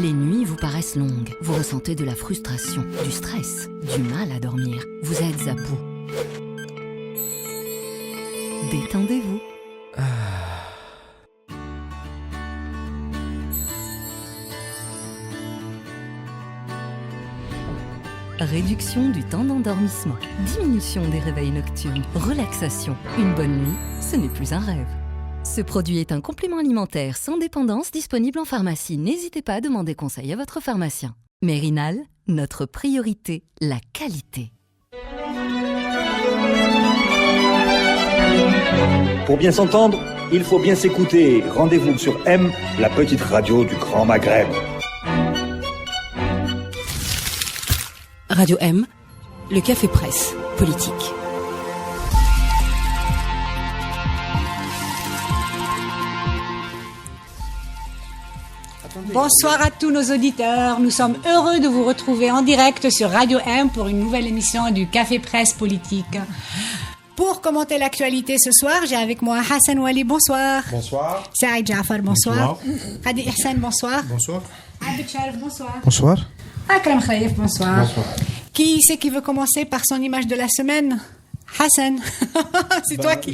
Les nuits vous paraissent longues, vous ressentez de la frustration, du stress, du mal à dormir, vous êtes à bout. Détendez-vous. Réduction du temps d'endormissement, diminution des réveils nocturnes, relaxation. Une bonne nuit, ce n'est plus un rêve. Ce produit est un complément alimentaire sans dépendance disponible en pharmacie. N'hésitez pas à demander conseil à votre pharmacien. Mérinal, notre priorité, la qualité. Pour bien s'entendre, il faut bien s'écouter. Rendez-vous sur M, la petite radio du Grand Maghreb. Radio M, le café presse politique. Bonsoir à tous nos auditeurs. Nous sommes heureux de vous retrouver en direct sur Radio M pour une nouvelle émission du Café Presse Politique. Pour commenter l'actualité ce soir, j'ai avec moi Hassan Wali, bonsoir. Bonsoir. Saïd Jafar, bonsoir. Hadi Ihsan, bonsoir. Bonsoir. Abed Sharif, bonsoir. Bonsoir. Akram Khaïf, bonsoir. Bonsoir. Qui c'est qui veut commencer par son image de la semaine? Hassan, c'est toi qui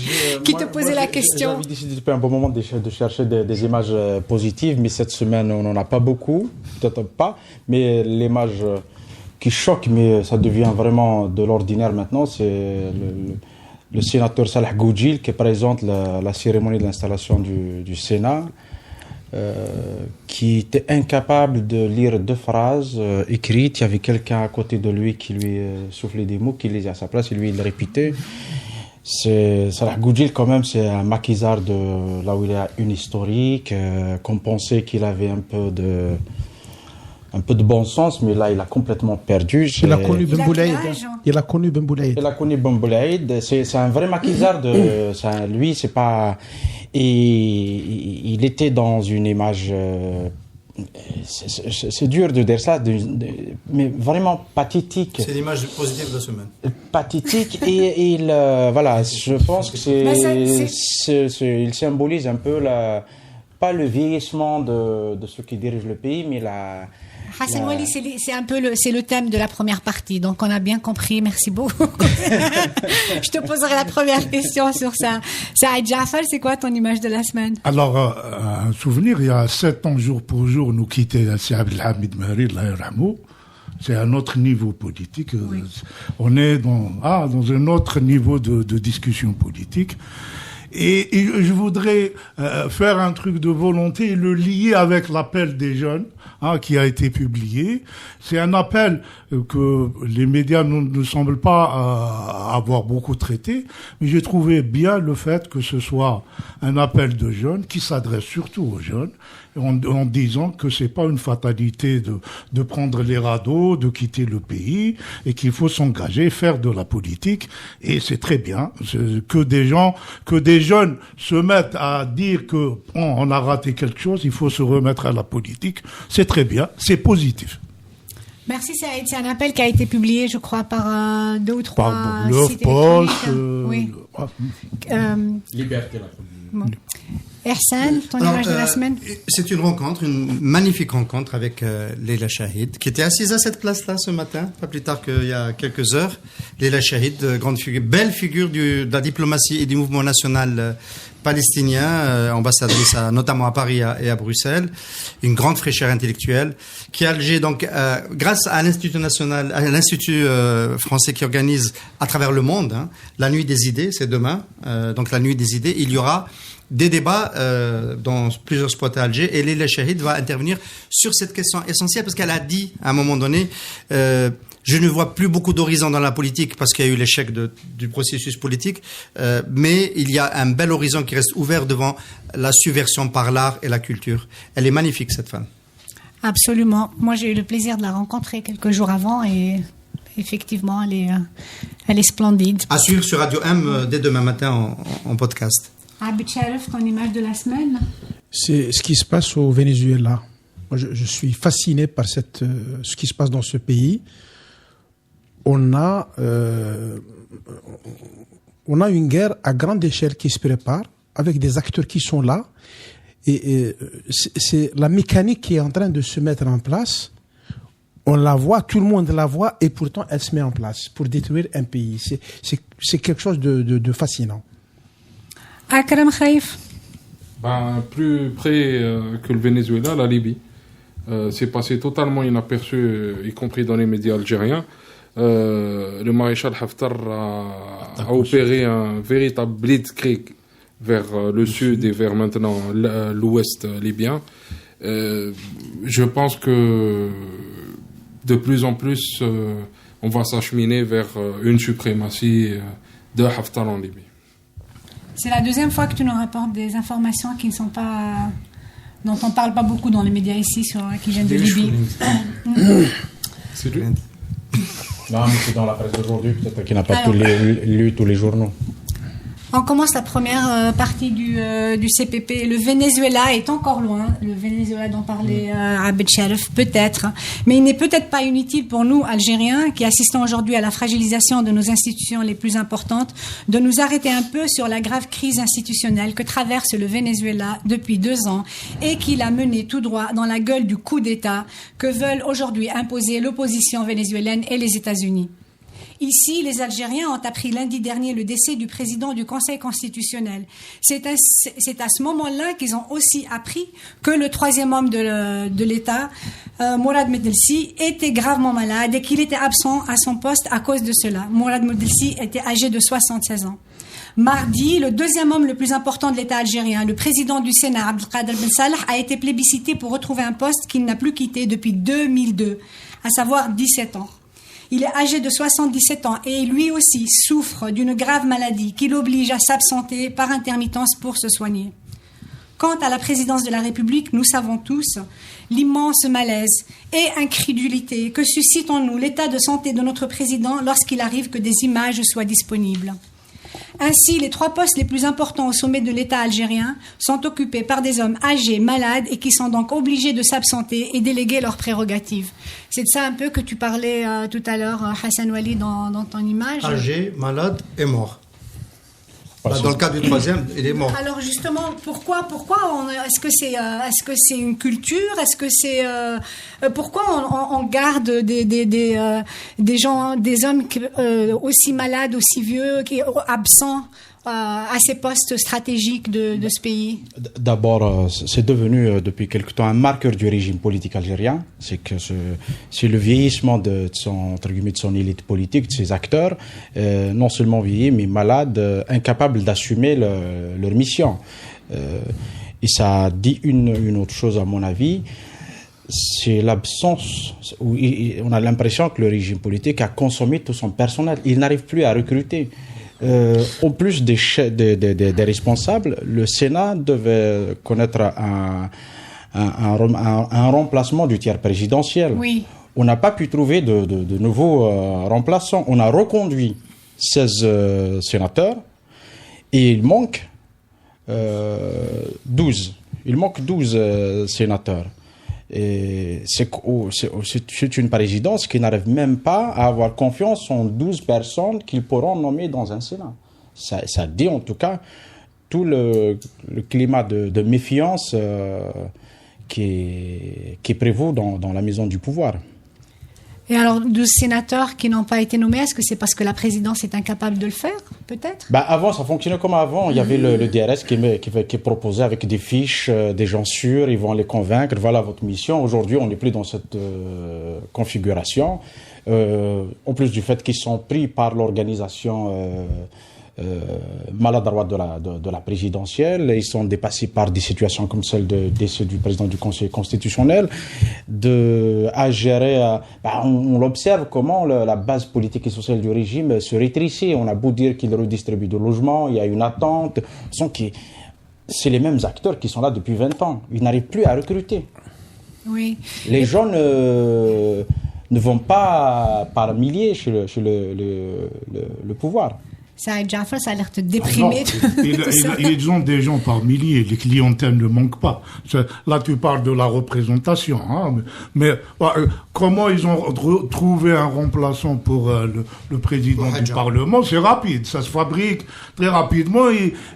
te posais la question. J'avais décidé depuis un bon moment de chercher des images positives, mais cette semaine, on n'en a pas beaucoup, peut-être pas, mais l'image qui choque, mais ça devient vraiment de l'ordinaire maintenant, c'est le sénateur Salah Goudjil qui présente la cérémonie de l'installation du Sénat, qui était incapable de lire 2 phrases écrites. Il y avait quelqu'un à côté de lui qui lui soufflait des mots, qui lisait à sa place, et lui il répétait. Salah Goudjil quand même, c'est un maquisard de là où il y a une historique, qu'on pensait qu'il avait un peu de bon sens, mais là il a complètement perdu. Il a connu Ben Boulaïd. Il a connu Ben Boulaïd. Il a connu Ben Boulaïd. C'est un vrai maquisard lui, c'est pas. Et il était dans une image. C'est dur de dire ça, mais vraiment pathétique. C'est l'image positive de la semaine. Pathétique et voilà, je pense que il symbolise un peu pas le vieillissement de ceux qui dirigent le pays, mais Hassan Wali, c'est un peu le thème de la première partie, donc on a bien compris, merci beaucoup. Je te poserai la première question sur ça. Saïd Jafar, c'est quoi ton image de la semaine? Alors, un souvenir, il y a 7 ans, jour pour jour, nous quittait Sidi Abdelhamid Mahri, c'est un autre niveau politique. Oui. On est dans un autre niveau de discussion politique. Et je voudrais faire un truc de volonté et le lier avec l'appel des jeunes qui a été publié. C'est un appel que les médias ne semblent pas avoir beaucoup traité, mais j'ai trouvé bien le fait que ce soit un appel de jeunes qui s'adresse surtout aux jeunes, en disant que c'est pas une fatalité de prendre les radeaux, de quitter le pays, et qu'il faut s'engager, faire de la politique, et c'est très bien que des jeunes se mettent à dire que on a raté quelque chose, il faut se remettre à la politique. C'est très bien, c'est positif. Merci Saïd, c'est un appel qui a été publié, je crois, par 2 ou 3 par Love Post, oui. Liberté, la première. Ihsan, ton image de la semaine? C'est une magnifique rencontre avec Leila Chahid, qui était assise à cette place-là ce matin, pas plus tard qu'il y a quelques heures. Leila Chahid, grande figure, belle figure de la diplomatie et du mouvement national palestinien, ambassadrice notamment à Paris et à Bruxelles, une grande fraîcheur intellectuelle, qui a Alger, donc, grâce à l'Institut national, à l'Institut français qui organise à travers le monde, la Nuit des idées, c'est demain, donc la Nuit des idées, il y aura des débats dans plusieurs spots à Alger, et Leila Chahid va intervenir sur cette question essentielle, parce qu'elle a dit à un moment donné, je ne vois plus beaucoup d'horizons dans la politique parce qu'il y a eu l'échec du processus politique, mais il y a un bel horizon qui reste ouvert devant la subversion par l'art et la culture. Elle est magnifique, cette femme. Absolument. Moi, j'ai eu le plaisir de la rencontrer quelques jours avant et effectivement, elle est splendide. À suivre sur Radio M dès demain matin en podcast. Abed Sharif, ton image de la semaine? C'est ce qui se passe au Venezuela. Moi, je suis fasciné par ce qui se passe dans ce pays. On a une guerre à grande échelle qui se prépare, avec des acteurs qui sont là Et c'est la mécanique qui est en train de se mettre en place. On la voit, tout le monde la voit, et pourtant elle se met en place pour détruire un pays. C'est quelque chose de fascinant. Akram Khaïf. Plus près que le Venezuela, la Libye. C'est passé totalement inaperçu, y compris dans les médias algériens. Le maréchal Haftar a opéré un véritable blitzkrieg vers le sud et vers maintenant l'ouest libyen. Je pense que de plus en plus, on va s'acheminer vers une suprématie de Haftar en Libye. C'est la deuxième fois que tu nous rapportes des informations qui ne sont pas, dont on ne parle pas beaucoup dans les médias ici, qui viennent de Libye. C'est lui. Non, mais c'est dans la presse d'aujourd'hui, peut-être qu'il n'a pas lu tous les journaux. On commence la première partie du CPP. Le Venezuela est encore loin. Le Venezuela dont parlait Abed Sharif, peut-être. Mais il n'est peut-être pas inutile pour nous, Algériens, qui assistons aujourd'hui à la fragilisation de nos institutions les plus importantes, de nous arrêter un peu sur la grave crise institutionnelle que traverse le Venezuela depuis 2 ans et qui l'a mené tout droit dans la gueule du coup d'État que veulent aujourd'hui imposer l'opposition vénézuélienne et les États-Unis. Ici, les Algériens ont appris lundi dernier le décès du président du Conseil constitutionnel. C'est à ce moment-là qu'ils ont aussi appris que le 3e homme de l'État, Mourad Medelsi, était gravement malade et qu'il était absent à son poste à cause de cela. Mourad Medelsi était âgé de 76 ans. Mardi, le 2e homme le plus important de l'État algérien, le président du Sénat, Abdelkader Ben Salah, a été plébiscité pour retrouver un poste qu'il n'a plus quitté depuis 2002, à savoir 17 ans. Il est âgé de 77 ans et lui aussi souffre d'une grave maladie qui l'oblige à s'absenter par intermittence pour se soigner. Quant à la présidence de la République, nous savons tous l'immense malaise et incrédulité que suscite en nous l'état de santé de notre président lorsqu'il arrive que des images soient disponibles. Ainsi, les 3 postes les plus importants au sommet de l'État algérien sont occupés par des hommes âgés, malades et qui sont donc obligés de s'absenter et déléguer leurs prérogatives. C'est de ça un peu que tu parlais tout à l'heure, Hassan Wali, dans ton image. Âgé, malade et mort. Dans le cas du 3e, il est mort. Alors justement, pourquoi est-ce que c'est une culture? Est-ce que c'est pourquoi on garde des gens, des hommes aussi malades, aussi vieux, absents à ces postes stratégiques de ce pays? D'abord, c'est devenu depuis quelque temps un marqueur du régime politique algérien. C'est le vieillissement de son élite politique, de ses acteurs, non seulement vieillis, mais malades, incapables d'assumer leur mission. Et ça dit une autre chose, à mon avis. C'est l'absence, on a l'impression que le régime politique a consommé tout son personnel. Il n'arrive plus à recruter. En plus des responsables, le Sénat devait connaître un remplacement du tiers présidentiel. Oui. On n'a pas pu trouver de nouveaux remplaçants. On a reconduit 16 sénateurs et il manque 12. Il manque 12 sénateurs. Et c'est une présidence qui n'arrive même pas à avoir confiance en 12 personnes qu'ils pourront nommer dans un Sénat. Ça dit en tout cas tout le climat de méfiance qui prévaut dans la maison du pouvoir. Et alors, 12 sénateurs qui n'ont pas été nommés, est-ce que c'est parce que la présidence est incapable de le faire, peut-être? Avant, ça fonctionnait comme avant. Il y avait le DRS qui proposait avec des fiches, des gens sûrs, ils vont les convaincre, voilà votre mission. Aujourd'hui, on n'est plus dans cette configuration. En plus du fait qu'ils sont pris par l'organisation maladroite de la présidentielle, ils sont dépassés par des situations comme celle de décès du président du Conseil constitutionnel, à gérer. On l'observe comment la base politique et sociale du régime se rétrécit. On a beau dire qu'il redistribue de logements, il y a une attente. C'est les mêmes acteurs qui sont là depuis 20 ans. Ils n'arrivent plus à recruter. Oui. Les gens ne vont pas par milliers chez le pouvoir. Saïd Jafar, ça a l'air de déprimer. Ils ont des gens par milliers, les clientèles ne manquent pas. Là, tu parles de la représentation. Hein, mais comment ils ont trouvé un remplaçant pour le président du Parlement? C'est rapide, ça se fabrique très rapidement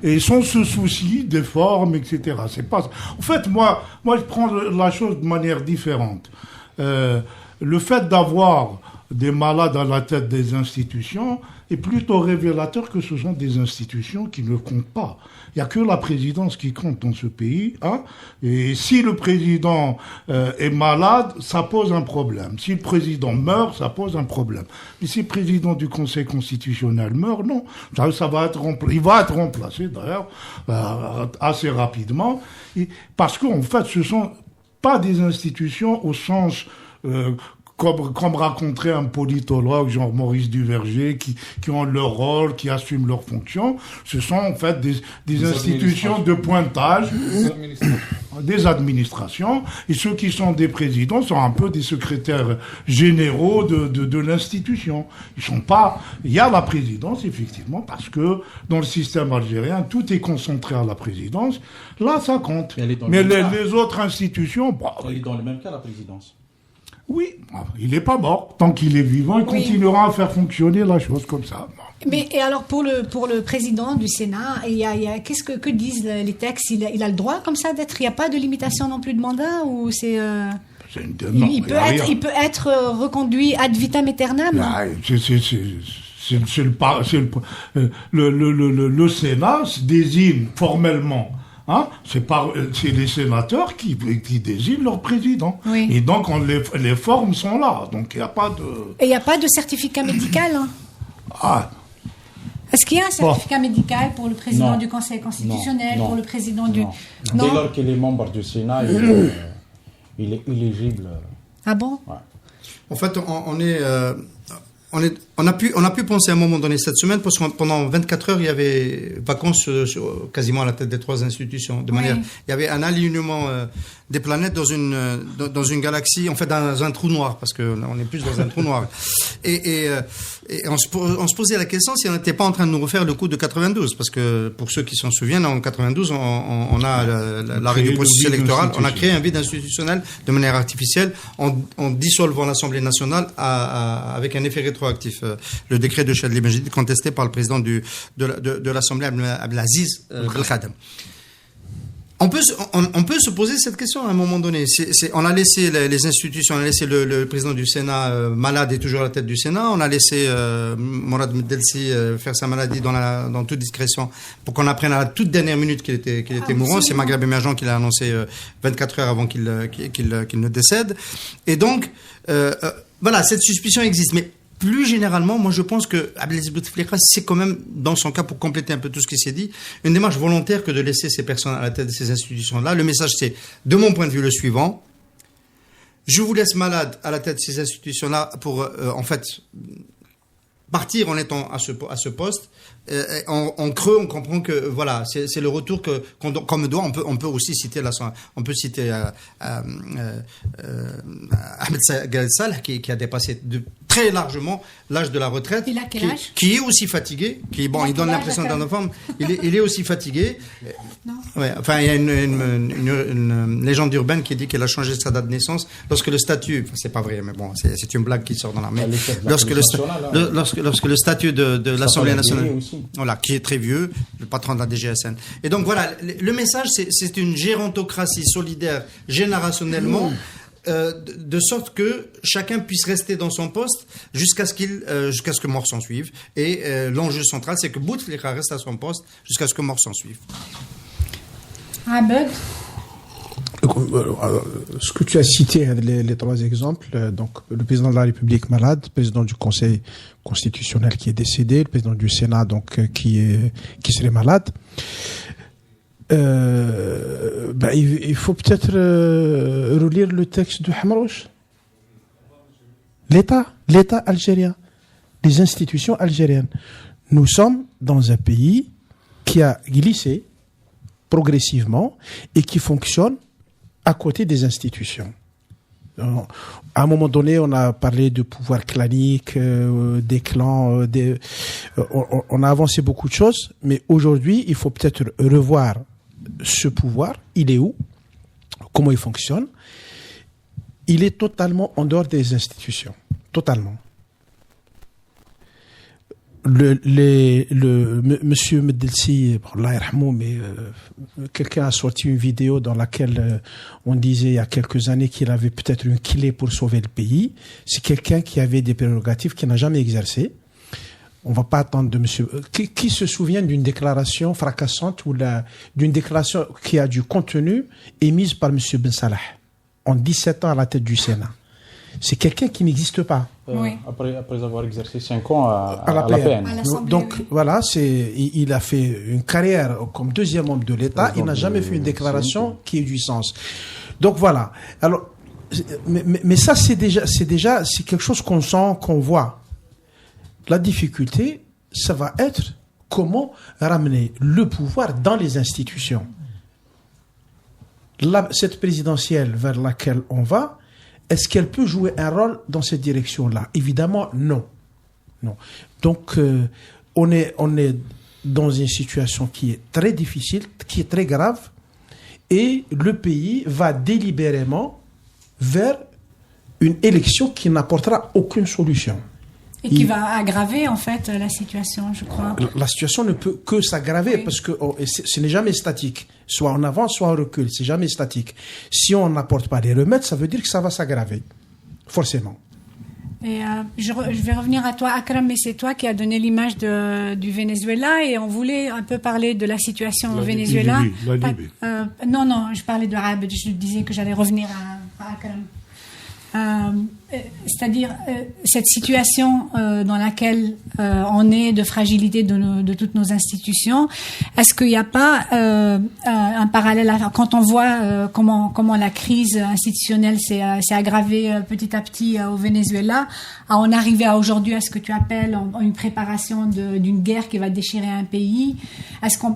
et sans se soucier des formes, etc. C'est pas. En fait, moi, je prends la chose de manière différente. Le fait d'avoir des malades à la tête des institutions est plutôt révélateur que ce sont des institutions qui ne comptent pas. Il n'y a que la présidence qui compte dans ce pays. Hein, et si le président est malade, ça pose un problème. Si le président meurt, ça pose un problème. Mais si le président du Conseil constitutionnel meurt, non. Ça va être il va être remplacé, d'ailleurs, assez rapidement. Parce qu'en fait, ce sont pas des institutions au sens... Comme raconterait un politologue, genre Maurice Duverger, qui ont leur rôle, qui assument leurs fonctions. Ce sont en fait des institutions de pointage, des administrations. Et ceux qui sont des présidents sont un peu des secrétaires généraux de l'institution. Ils sont pas. Il y a la présidence, effectivement, parce que dans le système algérien, tout est concentré à la présidence. Là, ça compte. Mais les autres institutions... Elle est dans le même cas, la présidence. Oui, il n'est pas mort. Tant qu'il est vivant, il continuera à faire fonctionner la chose comme ça. Mais et alors pour le président du Sénat, il y a qu'est-ce que disent les textes? Il a le droit comme ça d'être. Il n'y a pas de limitation non plus de mandat ou c'est. Il peut être reconduit ad vitam aeternam. Le Sénat se désigne formellement. Hein, c'est les sénateurs qui désignent leur président. Oui. Et donc, les formes sont là. Donc, il n'y a pas de... Et il n'y a pas de certificat médical, hein? Ah. Est-ce qu'il y a un certificat médical pour le président du Conseil constitutionnel, pour le président du... Non. Dès lors qu'il est membre du Sénat, il est éligible. Ah bon? Ouais. En fait, on a pu penser à un moment donné cette semaine, parce que pendant 24 heures, il y avait vacances quasiment à la tête des trois institutions. De manière, il y avait un alignement des planètes dans une galaxie, en fait dans un trou noir, parce que on est plus dans un trou noir. Et on se posait la question si on n'était pas en train de nous refaire le coup de 92, parce que pour ceux qui s'en souviennent, en 92, on a l'arrêt du processus électoral, on a créé un vide institutionnel de manière artificielle en dissolvant l'Assemblée nationale avec un effet rétroactif. Le décret de Chadli Benjidi contesté par le président de l'Assemblée, Abdelaziz Belkhadem. On peut se poser cette question à un moment donné. On a laissé les institutions, on a laissé le président du Sénat malade et toujours à la tête du Sénat. On a laissé Mourad Medelsi faire sa maladie dans toute discrétion pour qu'on apprenne à la toute dernière minute qu'il était mourant. C'est Maghreb Émergent qui l'a annoncé 24 heures avant qu'il ne décède. Et donc, voilà, cette suspicion existe. Mais plus généralement, moi je pense que Abdelaziz Bouteflika, c'est quand même, dans son cas, pour compléter un peu tout ce qui s'est dit, une démarche volontaire que de laisser ces personnes à la tête de ces institutions-là. Le message, c'est, de mon point de vue, le suivant. Je vous laisse malade à la tête de ces institutions-là pour, en fait, partir en étant à ce poste. En creux, on comprend que voilà, c'est le retour qu'on me doit. On peut aussi citer Ahmed Saleh qui a dépassé très largement l'âge de la retraite. Il a quel âge? Qui est aussi fatigué. Il donne l'impression d'un enfant. Il est aussi fatigué. Non. Ouais, enfin, il y a une légende urbaine qui dit qu'elle a changé sa date de naissance lorsque le statut. Enfin, c'est pas vrai, mais bon, c'est une blague qui sort dans l'armée. Lorsque le statut de l'Assemblée nationale. Voilà, qui est très vieux, le patron de la DGSN. Et donc voilà, le message, c'est une gérontocratie solidaire générationnellement, de sorte que chacun puisse rester dans son poste jusqu'à ce que mort s'en suive. Et l'enjeu central, c'est que Bouteflika reste à son poste jusqu'à ce que mort s'en suive. Ahmed. Ce que tu as cité, les trois exemples, donc le président de la République malade, le président du Conseil constitutionnel qui est décédé, le président du Sénat donc qui serait malade. Il faut peut-être relire le texte de Hamrouche. L'État algérien, les institutions algériennes. Nous sommes dans un pays qui a glissé progressivement et qui fonctionne à côté des institutions. À un moment donné, on a parlé de pouvoir clanique, des clans, on a avancé beaucoup de choses, mais aujourd'hui, il faut peut-être revoir ce pouvoir. Il est où? Comment il fonctionne? Il est totalement en dehors des institutions. Totalement. Monsieur Medelsi, Allah yarhamou, mais quelqu'un a sorti une vidéo dans laquelle on disait il y a quelques années qu'il avait peut-être une clé pour sauver le pays. C'est quelqu'un qui avait des prérogatives qu'il n'a jamais exercées. On va pas attendre de monsieur. Qui se souvient d'une déclaration fracassante ou d'une déclaration qui a du contenu émise par monsieur Ben Salah en 17 ans à la tête du Sénat? C'est quelqu'un qui n'existe pas. Oui. Après avoir exercé 5 ans à la PN. Donc oui. voilà, il a fait une carrière comme deuxième membre de l'État. Il n'a jamais fait une déclaration qui ait du sens. Donc voilà. Alors, mais ça c'est quelque chose qu'on sent, qu'on voit. La difficulté, ça va être comment ramener le pouvoir dans les institutions. Cette présidentielle vers laquelle on va, est-ce qu'elle peut jouer un rôle dans cette direction-là? Évidemment, non. Donc, on est dans une situation qui est très difficile, qui est très grave, et le pays va délibérément vers une élection qui n'apportera aucune solution. Et qui va aggraver, en fait, la situation, je crois. La situation ne peut que s'aggraver, oui. Parce que ce n'est jamais statique. Soit on avance, soit on recule. C'est jamais statique. Si on n'apporte pas les remèdes, ça veut dire que ça va s'aggraver. Forcément. Et je vais revenir à toi, Akram, mais c'est toi qui as donné l'image du Venezuela, et on voulait un peu parler de la situation au Venezuela. La Libye. Non, je parlais de Abed, je disais que j'allais revenir à Akram. C'est-à-dire cette situation dans laquelle on est, de fragilité de toutes nos institutions. Est-ce qu'il n'y a pas un parallèle quand on voit comment la crise institutionnelle s'est aggravée petit à petit au Venezuela, à en arriver à aujourd'hui à ce que tu appelles une préparation d'une guerre qui va déchirer un pays? Est-ce qu'on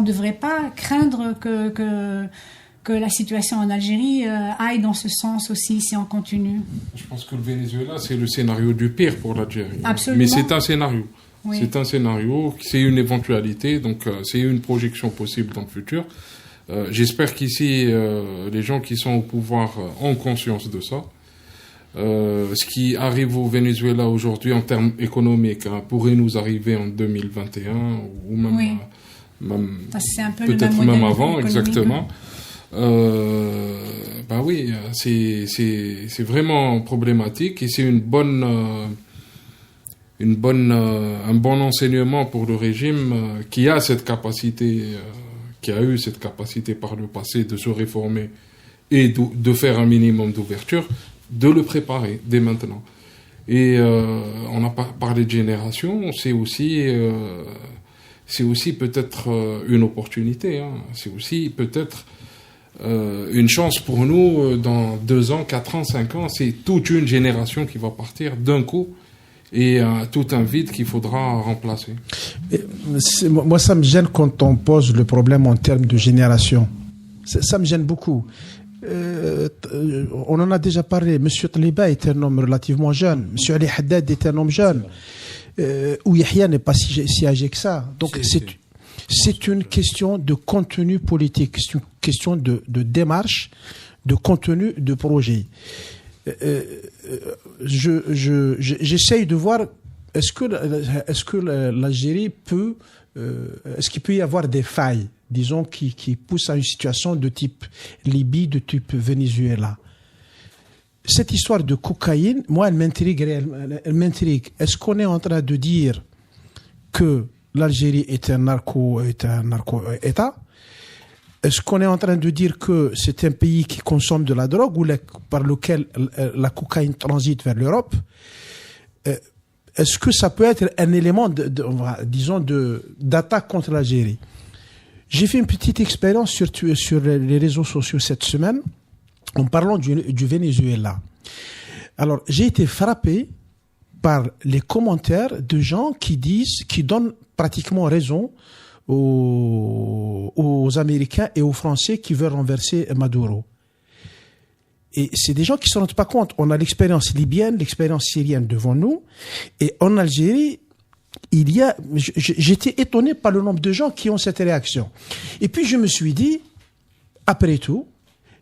ne devrait pas craindre que la situation en Algérie aille dans ce sens aussi, si on continue? Je pense que le Venezuela, c'est le scénario du pire pour l'Algérie. Absolument. Mais c'est un scénario. Oui. C'est un scénario, c'est une éventualité, donc c'est une projection possible dans le futur. J'espère qu'ici, les gens qui sont au pouvoir ont conscience de ça. Ce qui arrive au Venezuela aujourd'hui en termes économiques pourrait nous arriver en 2021 ou même, oui. C'est un peu peut-être le même même avant, économique. exactement. Oui, c'est vraiment problématique, et c'est un bon enseignement pour le régime qui a cette capacité, qui a eu cette capacité par le passé de se réformer et de faire un minimum d'ouverture, de le préparer dès maintenant. Et on a parlé de génération, c'est aussi peut-être une opportunité, hein. C'est aussi peut-être une chance pour nous dans 2 ans, 4 ans, 5 ans. C'est toute une génération qui va partir d'un coup, et tout un vide qu'il faudra remplacer. Moi, ça me gêne quand on pose le problème en termes de génération. Ça me gêne beaucoup. On en a déjà parlé. Monsieur Taliba est un homme relativement jeune. Monsieur Ali Haddad est un homme jeune. Ou Yahya n'est pas si âgé que ça. Donc c'est une question de contenu politique, c'est une question de démarche, de contenu, de projet. J'essaye de voir est-ce que l'Algérie peut, est-ce qu'il peut y avoir des failles, disons, qui poussent à une situation de type Libye, de type Venezuela. Cette histoire de cocaïne, moi, elle m'intrigue. Est-ce qu'on est en train de dire que l'Algérie est un narco-État? Est-ce qu'on est en train de dire que c'est un pays qui consomme de la drogue ou par lequel la cocaïne transite vers l'Europe? Est-ce que ça peut être un élément, disons, d'attaque contre l'Algérie? J'ai fait une petite expérience sur les réseaux sociaux cette semaine en parlant du Venezuela. Alors, j'ai été frappé par les commentaires de gens qui donnent pratiquement raison aux Américains et aux Français qui veulent renverser Maduro. Et c'est des gens qui ne se rendent pas compte. On a l'expérience libyenne, l'expérience syrienne devant nous. Et en Algérie, j'étais étonné par le nombre de gens qui ont cette réaction. Et puis je me suis dit, après tout,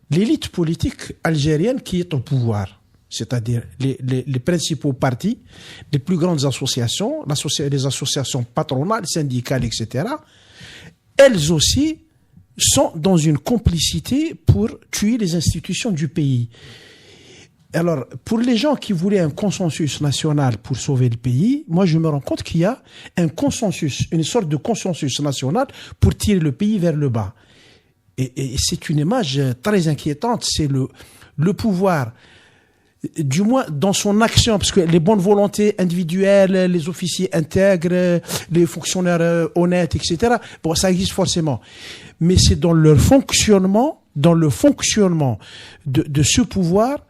l'élite politique algérienne qui est au pouvoir, c'est-à-dire les principaux partis, les plus grandes associations, les associations patronales, syndicales, etc., elles aussi sont dans une complicité pour tuer les institutions du pays. Alors, pour les gens qui voulaient un consensus national pour sauver le pays, moi je me rends compte qu'il y a un consensus, une sorte de consensus national pour tirer le pays vers le bas. Et c'est une image très inquiétante, c'est le pouvoir, du moins dans son action, parce que les bonnes volontés individuelles, les officiers intègres, les fonctionnaires honnêtes, etc., bon, ça existe forcément. Mais c'est dans leur fonctionnement, de ce pouvoir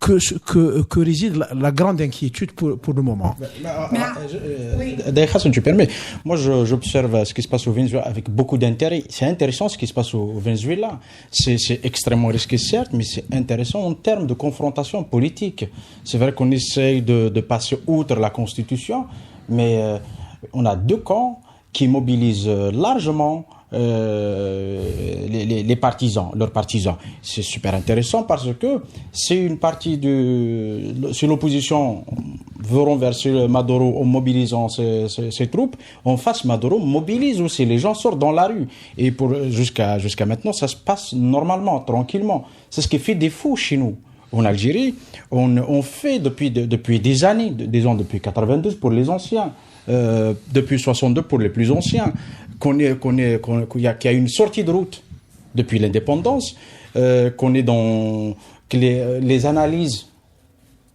que réside la grande inquiétude pour le moment. D'ailleurs, Hassan, tu permets. Moi, j'observe ce qui se passe au Venezuela avec beaucoup d'intérêt. C'est intéressant ce qui se passe au Venezuela. C'est extrêmement risqué, certes, mais c'est intéressant en termes de confrontation politique. C'est vrai qu'on essaye de passer outre la Constitution, mais on a deux camps qui mobilisent largement les partisans, leurs partisans. C'est super intéressant parce que c'est une partie si l'opposition veut renverser Maduro en mobilisant ses troupes, en face Maduro mobilise aussi, les gens sortent dans la rue et jusqu'à maintenant ça se passe normalement, tranquillement. C'est ce qui fait des fous chez nous. En Algérie, on fait depuis des années, disons depuis 92 pour les anciens, depuis 62 pour les plus anciens, qu'il y a une sortie de route depuis l'indépendance, que les analyses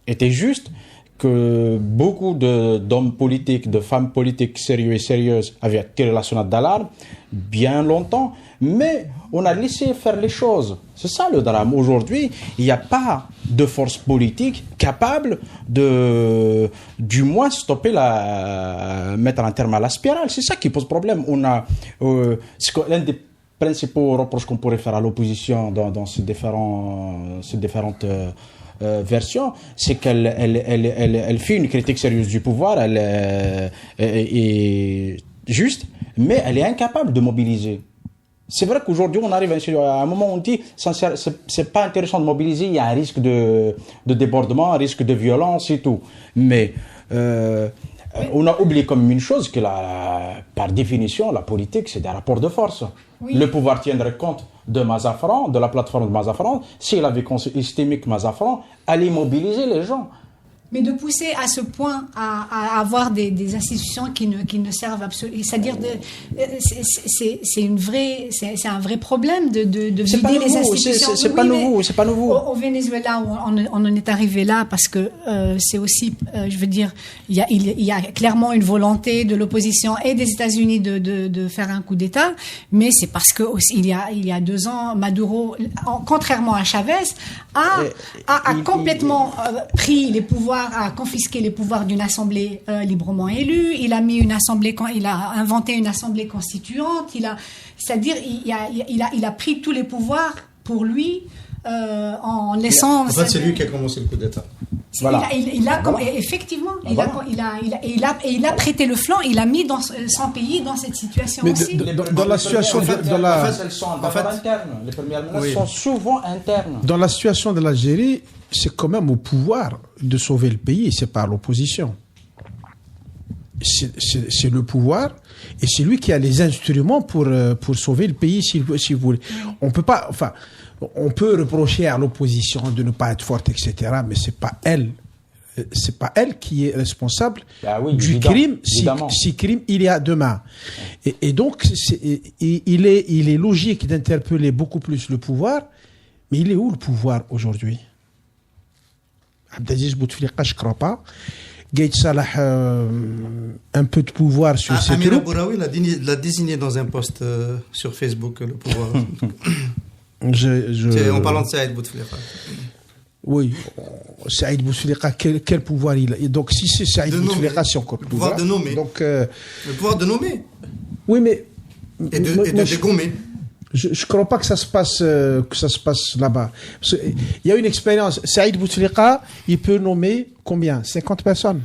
étaient justes, que beaucoup d'hommes politiques, de femmes politiques sérieux et sérieuses avaient tiré la sonnette d'alarme bien longtemps, mais on a laissé faire les choses. C'est ça le drame. Aujourd'hui, il n'y a pas de force politique capable de, du moins, mettre un terme à la spirale. C'est ça qui pose problème. L'un des principaux reproches qu'on pourrait faire à l'opposition dans ces différentes version, c'est qu'elle fait une critique sérieuse du pouvoir, elle est juste, mais elle est incapable de mobiliser. C'est vrai qu'aujourd'hui, on arrive à un moment où on dit c'est pas intéressant de mobiliser, il y a un risque de débordement, un risque de violence et tout. Mais on a oublié comme une chose que par définition, la politique, c'est des rapports de force. Oui. Le pouvoir tiendrait compte de Mazafran, de la plateforme de Mazafran, s'il avait estimé que Mazafran allait mobiliser les gens. Mais de pousser à ce point à avoir des institutions qui ne servent absolument, c'est-à-dire c'est un vrai problème de vider les institutions. C'est pas nouveau. Au Venezuela, on en est arrivé là parce que c'est aussi, je veux dire, il y a clairement une volonté de l'opposition et des États-Unis de faire un coup d'État, mais c'est parce que aussi, il y a 2 ans, Maduro, contrairement à Chavez, a complètement pris les pouvoirs, a confisqué les pouvoirs d'une assemblée librement élue. Il a inventé une assemblée constituante. C'est-à-dire, il a pris tous les pouvoirs pour lui en laissant. En fait, c'est lui qui a commencé le coup d'État. Voilà. Effectivement, il a prêté le flanc. Il a mis son pays dans cette situation aussi. Dans la situation elles sont internes. Les premières menaces sont souvent internes. Dans la situation de l'Algérie, c'est quand même au pouvoir de sauver le pays, c'est pas l'opposition. C'est le pouvoir et c'est lui qui a les instruments pour sauver le pays si vous voulez. On peut pas, on peut reprocher à l'opposition de ne pas être forte, etc. Mais c'est pas elle qui est responsable du crime, si crime il y a demain. Et donc il est logique d'interpeller beaucoup plus le pouvoir, mais il est où le pouvoir aujourd'hui? Abdelaziz Bouteflika, je ne crois pas. Gaït Salah, un peu de pouvoir sur ses troupes. Amir Bouraoui l'a désigné dans un post sur Facebook, le pouvoir. En parlant de Saïd Bouteflika. Oui, Saïd Bouteflika, quel pouvoir il a? Donc si c'est Saïd Bouteflika, c'est encore le pouvoir de nommer. Donc, le pouvoir de nommer. Oui, mais... Et de dégommer. Je crois pas que ça se passe là-bas. Il y a une expérience. Saïd Bouteflika, il peut nommer combien? 50 personnes.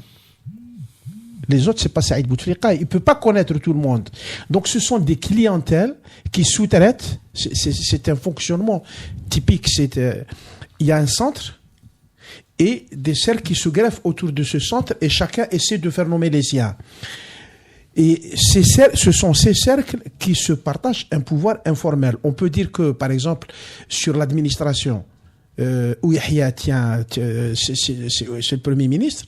Les autres, c'est pas Saïd Bouteflika. Il peut pas connaître tout le monde. Donc, ce sont des clientèles qui sous-traitent. C'est un fonctionnement typique. Il y a un centre et des cercles qui se greffent autour de ce centre et chacun essaie de faire nommer les siens. Et ce sont ces cercles qui se partagent un pouvoir informel. On peut dire que, par exemple, sur l'administration, où Yahya tient, c'est le Premier ministre,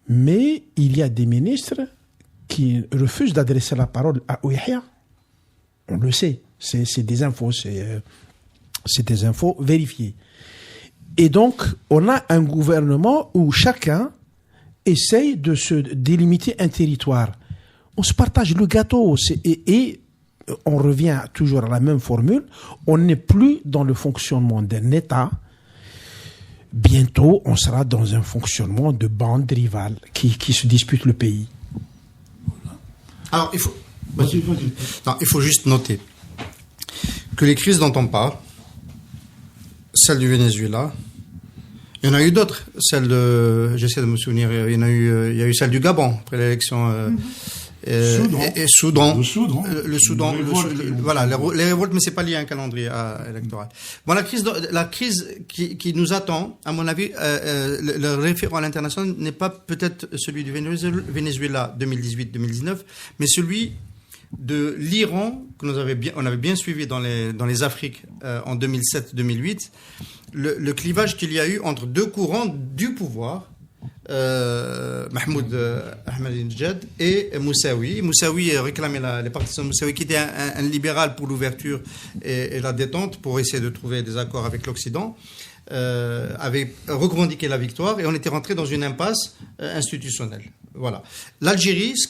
mais il y a des ministres qui refusent d'adresser la parole à Yahya. On le sait. C'est des infos, c'est des infos vérifiées. Et donc, on a un gouvernement où chacun essaye de se délimiter un territoire. On se partage le gâteau et on revient toujours à la même formule. On n'est plus dans le fonctionnement d'un État. Bientôt, on sera dans un fonctionnement de bandes rivales qui se disputent le pays. Alors, il faut juste noter que les crises dont on parle, celle du Venezuela, il y en a eu d'autres. J'essaie de me souvenir, il y a eu celle du Gabon après l'élection. Soudan. Le Soudan. Voilà, les révoltes, mais c'est pas lié à un calendrier électoral. Bon, la crise qui nous attend, à mon avis, le référent à l'international n'est pas peut-être celui du Venezuela 2018-2019, mais celui de l'Iran que on avait bien suivi dans les Afriques en 2007-2008. Le clivage qu'il y a eu entre deux courants du pouvoir. Mahmoud Ahmadinejad et Moussaoui. Moussaoui réclamait les partisans de Moussaoui, qui était un libéral pour l'ouverture et la détente, pour essayer de trouver des accords avec l'Occident, avait revendiqué la victoire et on était rentré dans une impasse institutionnelle. Voilà. L'Algérie, ce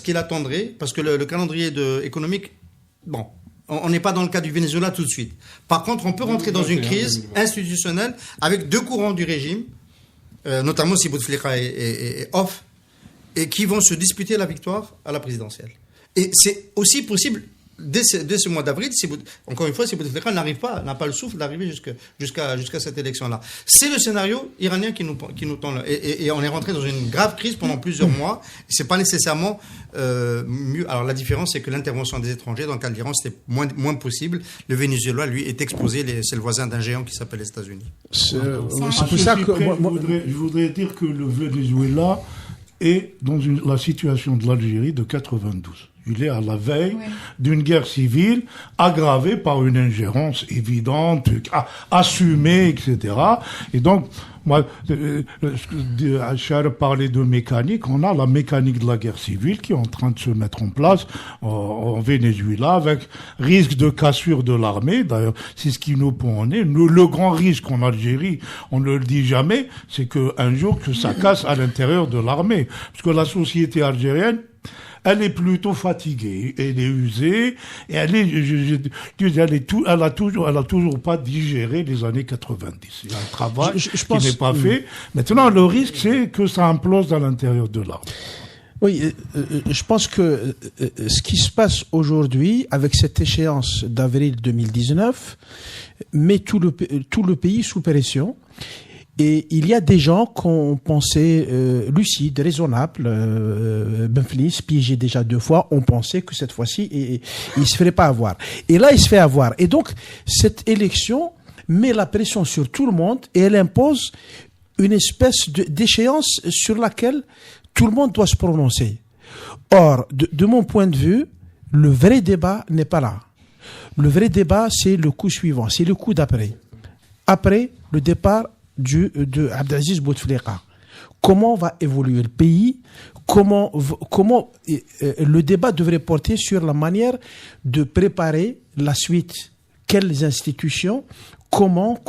qu'il attendrait, parce que le calendrier économique, bon, on n'est pas dans le cas du Venezuela tout de suite. Par contre, on peut rentrer dans une crise institutionnelle avec deux courants du régime, notamment si Bouteflika est off, et qui vont se disputer la victoire à la présidentielle. Et c'est aussi possible dès ce mois d'avril, encore une fois, si Bouteflika n'a pas le souffle d'arriver jusqu'à cette élection-là. C'est le scénario iranien qui nous tend là. Et on est rentré dans une grave crise pendant plusieurs mois. C'est pas nécessairement mieux. Alors la différence, c'est que l'intervention des étrangers, dans le cas de l'Iran, c'était moins possible. Le Venezuela, lui, est exposé. C'est le voisin d'un géant qui s'appelle les États-Unis. C'est pour ça que je voudrais dire que le Venezuela est dans la situation de l'Algérie de 92. Il est à la veille d'une guerre civile aggravée par une ingérence évidente, assumée, etc. Et donc, moi, Achar parlait de mécanique. On a la mécanique de la guerre civile qui est en train de se mettre en place en Venezuela, avec risque de cassure de l'armée. D'ailleurs, c'est ce qui nous pend. Le grand risque en Algérie, on ne le dit jamais, c'est qu'un jour que ça casse à l'intérieur de l'armée. Parce que la société algérienne, elle est plutôt fatiguée, elle est usée, et elle a toujours pas digéré les années 90. Il y a un travail qui n'est pas fait. Maintenant, le risque, c'est que ça implose à l'intérieur de l'armée. Oui, je pense que ce qui se passe aujourd'hui, avec cette échéance d'avril 2019, met tout le pays sous pression. Et il y a des gens qu'on pensait lucides, raisonnables. Benflis, piégé déjà 2 fois, on pensait que cette fois-ci, il se ferait pas avoir. Et là, il se fait avoir. Et donc, cette élection met la pression sur tout le monde et elle impose une espèce d'échéance sur laquelle tout le monde doit se prononcer. Or, de mon point de vue, le vrai débat n'est pas là. Le vrai débat, c'est le coup suivant, c'est le coup d'après. Après le départ de Abdelaziz Bouteflika. Comment va évoluer le pays? Comment le débat devrait porter sur la manière de préparer la suite? Quelles institutions? Comment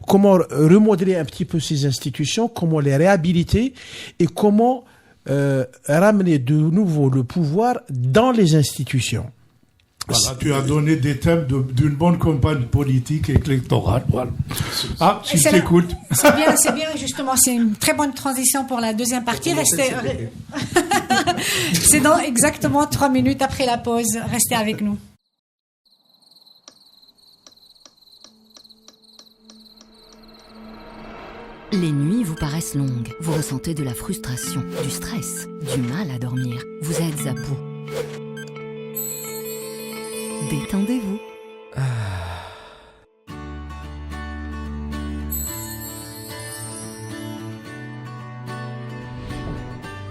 remodeler un petit peu ces institutions? Comment les réhabiliter? Et comment ramener de nouveau le pouvoir dans les institutions? Voilà, tu as donné des thèmes d'une bonne campagne politique et électorale. Voilà. Ah, si tu écoutes. C'est bien, justement, c'est une très bonne transition pour la deuxième partie. C'est dans exactement 3 minutes après la pause. Restez avec nous. Les nuits vous paraissent longues, vous ressentez de la frustration, du stress, du mal à dormir, vous êtes à bout. Détendez-vous.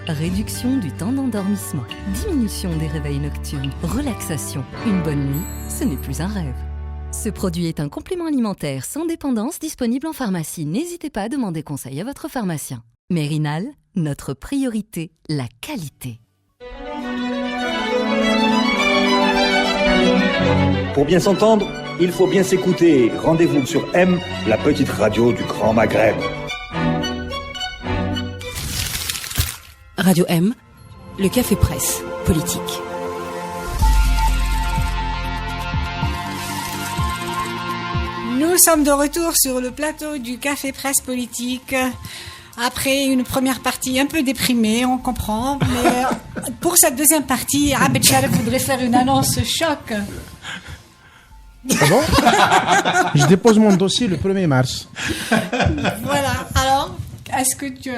Réduction du temps d'endormissement, diminution des réveils nocturnes, relaxation. Une bonne nuit, ce n'est plus un rêve. Ce produit est un complément alimentaire sans dépendance disponible en pharmacie. N'hésitez pas à demander conseil à votre pharmacien. Mérinal, notre priorité, la qualité. Pour bien s'entendre, il faut bien s'écouter. Rendez-vous sur M, la petite radio du Grand Maghreb. Radio M, le Café Presse, politique. Nous sommes de retour sur le plateau du Café Presse Politique. Après une première partie un peu déprimée, on comprend. Mais pour cette deuxième partie, Abed Sharif voudrait faire une annonce choc. Ah bon? Je dépose mon dossier le 1er mars. Voilà. Alors, est-ce que tu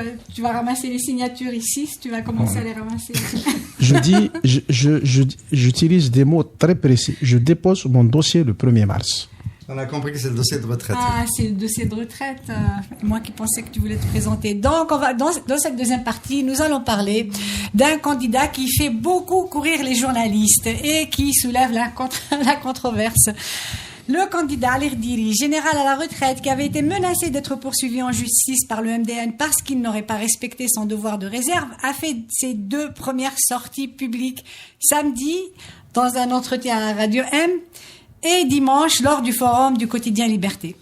vas ramasser les signatures ici? Si tu vas commencer à les ramasser. J'utilise des mots très précis. Je dépose mon dossier le 1er mars. On a compris que c'est le dossier de retraite. Ah, c'est le dossier de retraite. Moi qui pensais que tu voulais te présenter. Donc, dans cette deuxième partie, nous allons parler d'un candidat qui fait beaucoup courir les journalistes et qui soulève la controverse. Le candidat Ali Rdiri, général à la retraite, qui avait été menacé d'être poursuivi en justice par le MDN parce qu'il n'aurait pas respecté son devoir de réserve, a fait ses 2 premières sorties publiques samedi dans un entretien à Radio M et dimanche lors du forum du quotidien Liberté.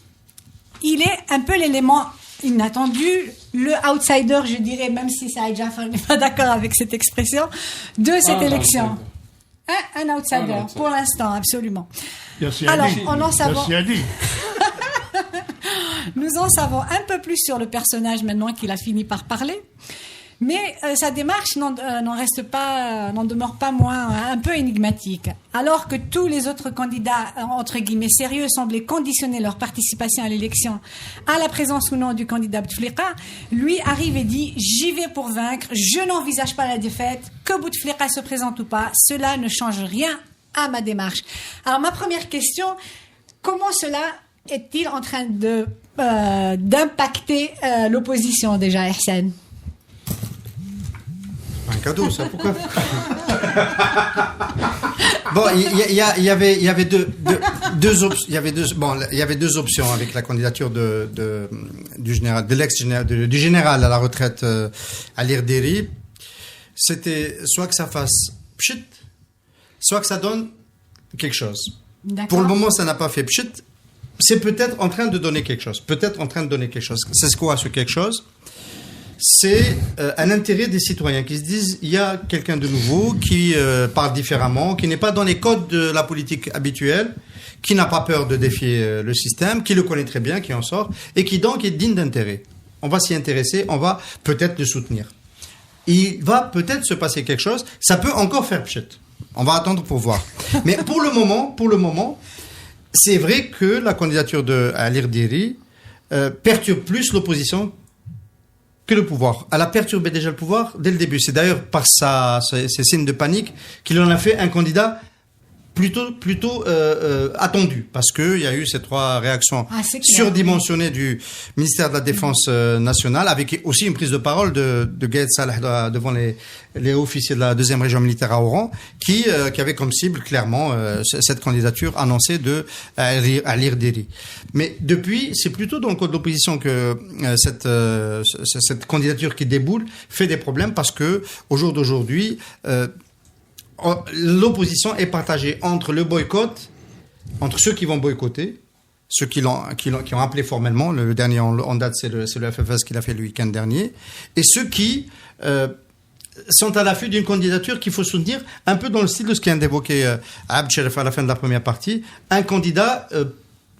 Il est un peu l'élément inattendu, le outsider, je dirais, même si Saïd Jafar n'est pas d'accord avec cette expression, de cette élection. Un outsider, pour l'instant, absolument. Alors, nous en savons un peu plus sur le personnage maintenant qu'il a fini par parler. Mais sa démarche n'en demeure pas moins un peu énigmatique. Alors que tous les autres candidats, entre guillemets, sérieux, semblaient conditionner leur participation à l'élection à la présence ou non du candidat Bouteflika, lui arrive et dit « J'y vais pour vaincre, je n'envisage pas la défaite, que Bouteflika se présente ou pas, cela ne change rien à ma démarche. » Alors ma première question, comment cela est-il en train d'impacter l'opposition déjà, Ihsan? Un cadeau, ça, pourquoi? Bon, il y avait deux options avec la candidature du général à la retraite Ali Rdiri. C'était soit que ça fasse pchit, soit que ça donne quelque chose. D'accord. Pour le moment, ça n'a pas fait pchit. C'est peut-être en train de donner quelque chose. C'est quoi ce quelque chose? C'est un intérêt des citoyens qui se disent il y a quelqu'un de nouveau qui parle différemment, qui n'est pas dans les codes de la politique habituelle, qui n'a pas peur de défier le système, qui le connaît très bien, qui en sort, et qui donc est digne d'intérêt. On va s'y intéresser, on va peut-être le soutenir. Il va peut-être se passer quelque chose, ça peut encore faire pchit. On va attendre pour voir. Mais pour le moment, c'est vrai que la candidature de Ali Rdiri perturbe plus l'opposition que le pouvoir. Elle a perturbé déjà le pouvoir dès le début. C'est d'ailleurs par ces signes de panique qu'il en a fait un candidat plutôt attendu, parce qu'il y a eu ces 3 réactions surdimensionnées du ministère de la Défense nationale, avec aussi une prise de parole de Gaël Salah devant les officiers de la 2e région militaire à Oran, qui avait comme cible clairement cette candidature annoncée de Ali Rdiri. Mais depuis, c'est plutôt dans le code de l'opposition que cette candidature qui déboule fait des problèmes, parce que au jour d'aujourd'hui, l'opposition est partagée entre le boycott, entre ceux qui vont boycotter, ceux qui ont appelé formellement, le dernier en date c'est le FFS qui l'a fait le week-end dernier, et ceux qui sont à l'affût d'une candidature qu'il faut soutenir, un peu dans le style de ce qui vient d'évoquer Abed Sharif à la fin de la première partie, un candidat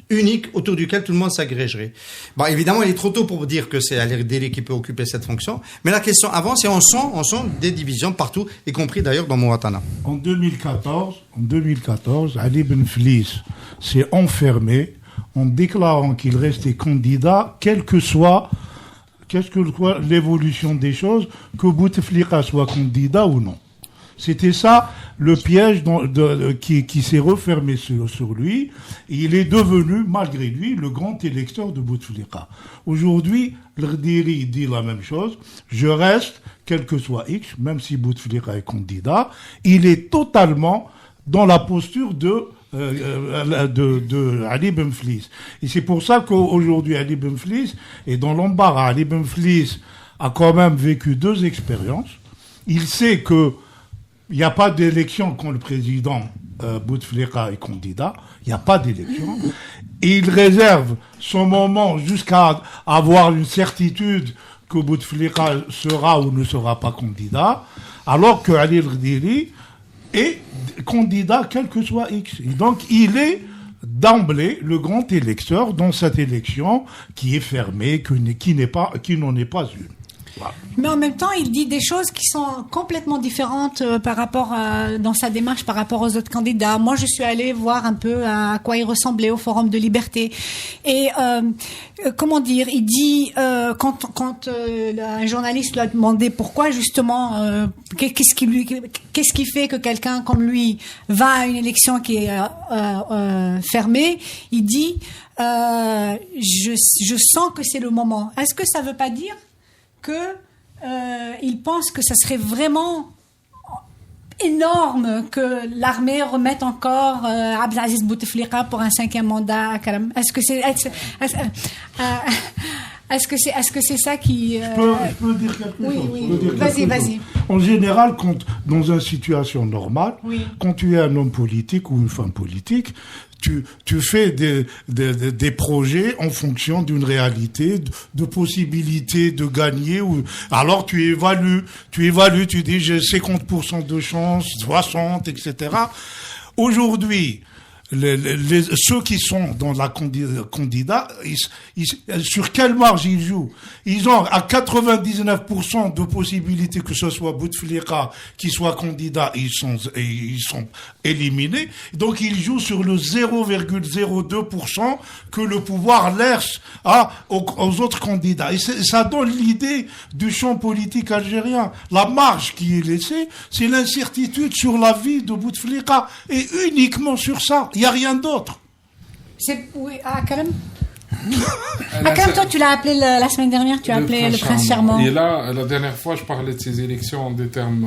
unique autour duquel tout le monde s'agrégerait. Bon, évidemment, il est trop tôt pour dire que c'est Ali Rdiri qui peut occuper cette fonction, mais la question avance et on sent des divisions partout, y compris d'ailleurs dans Mouatana. En 2014, Ali Ben Flis s'est enfermé en déclarant qu'il restait candidat, quel que soit qu'est-ce que l'évolution des choses, que Bouteflika soit candidat ou non. C'était ça le piège qui s'est refermé sur lui. Il est devenu, malgré lui, le grand électeur de Bouteflika. Aujourd'hui, l'Rdiri dit la même chose. Je reste, quel que soit X, même si Bouteflika est candidat, il est totalement dans la posture de Ali Benflis. Et c'est pour ça qu'aujourd'hui, Ali Benflis est dans l'embarras. Ali Benflis a quand même vécu 2 expériences. Il sait que il n'y a pas d'élection quand le président Bouteflika est candidat. Il n'y a pas d'élection. Et il réserve son moment jusqu'à avoir une certitude que Bouteflika sera ou ne sera pas candidat, alors que Ali Rdiri est candidat quel que soit X. Et donc il est d'emblée le grand électeur dans cette élection qui est fermée, qui n'en est pas une. Voilà. Mais en même temps, il dit des choses qui sont complètement différentes par rapport dans sa démarche par rapport aux autres candidats. Moi, je suis allée voir un peu à quoi il ressemblait au Forum de Liberté. Et comment dire, il dit quand un journaliste lui a demandé pourquoi justement qu'est-ce qui fait que quelqu'un comme lui va à une élection qui est fermée, il dit je sens que c'est le moment. Est-ce que ça veut pas dire il pense que ça serait vraiment énorme que l'armée remette encore Abdelaziz Bouteflika pour un 5e mandat? Est-ce que c'est ça qui... Je peux dire quelque chose. Oui. Vas-y. En général, dans une situation normale, quand tu es un homme politique ou une femme politique, tu fais des projets en fonction d'une réalité, de possibilités de gagner. Alors tu évalues, tu dis j'ai 50% de chance, 60, etc. Aujourd'hui, ceux qui sont dans la candidat, sur quelle marge ils jouent? Ils ont à 99% de possibilités que ce soit Bouteflika qui soit candidat, ils sont éliminés. Donc ils jouent sur le 0,02% que le pouvoir laisse aux autres candidats. Et ça donne l'idée du champ politique algérien. La marge qui est laissée, c'est l'incertitude sur la vie de Bouteflika et uniquement sur ça. Il n'y a rien d'autre. Kalam, toi, tu l'as appelé la semaine dernière, tu as appelé le prince charmant. Et là, la dernière fois, je parlais de ces élections en des termes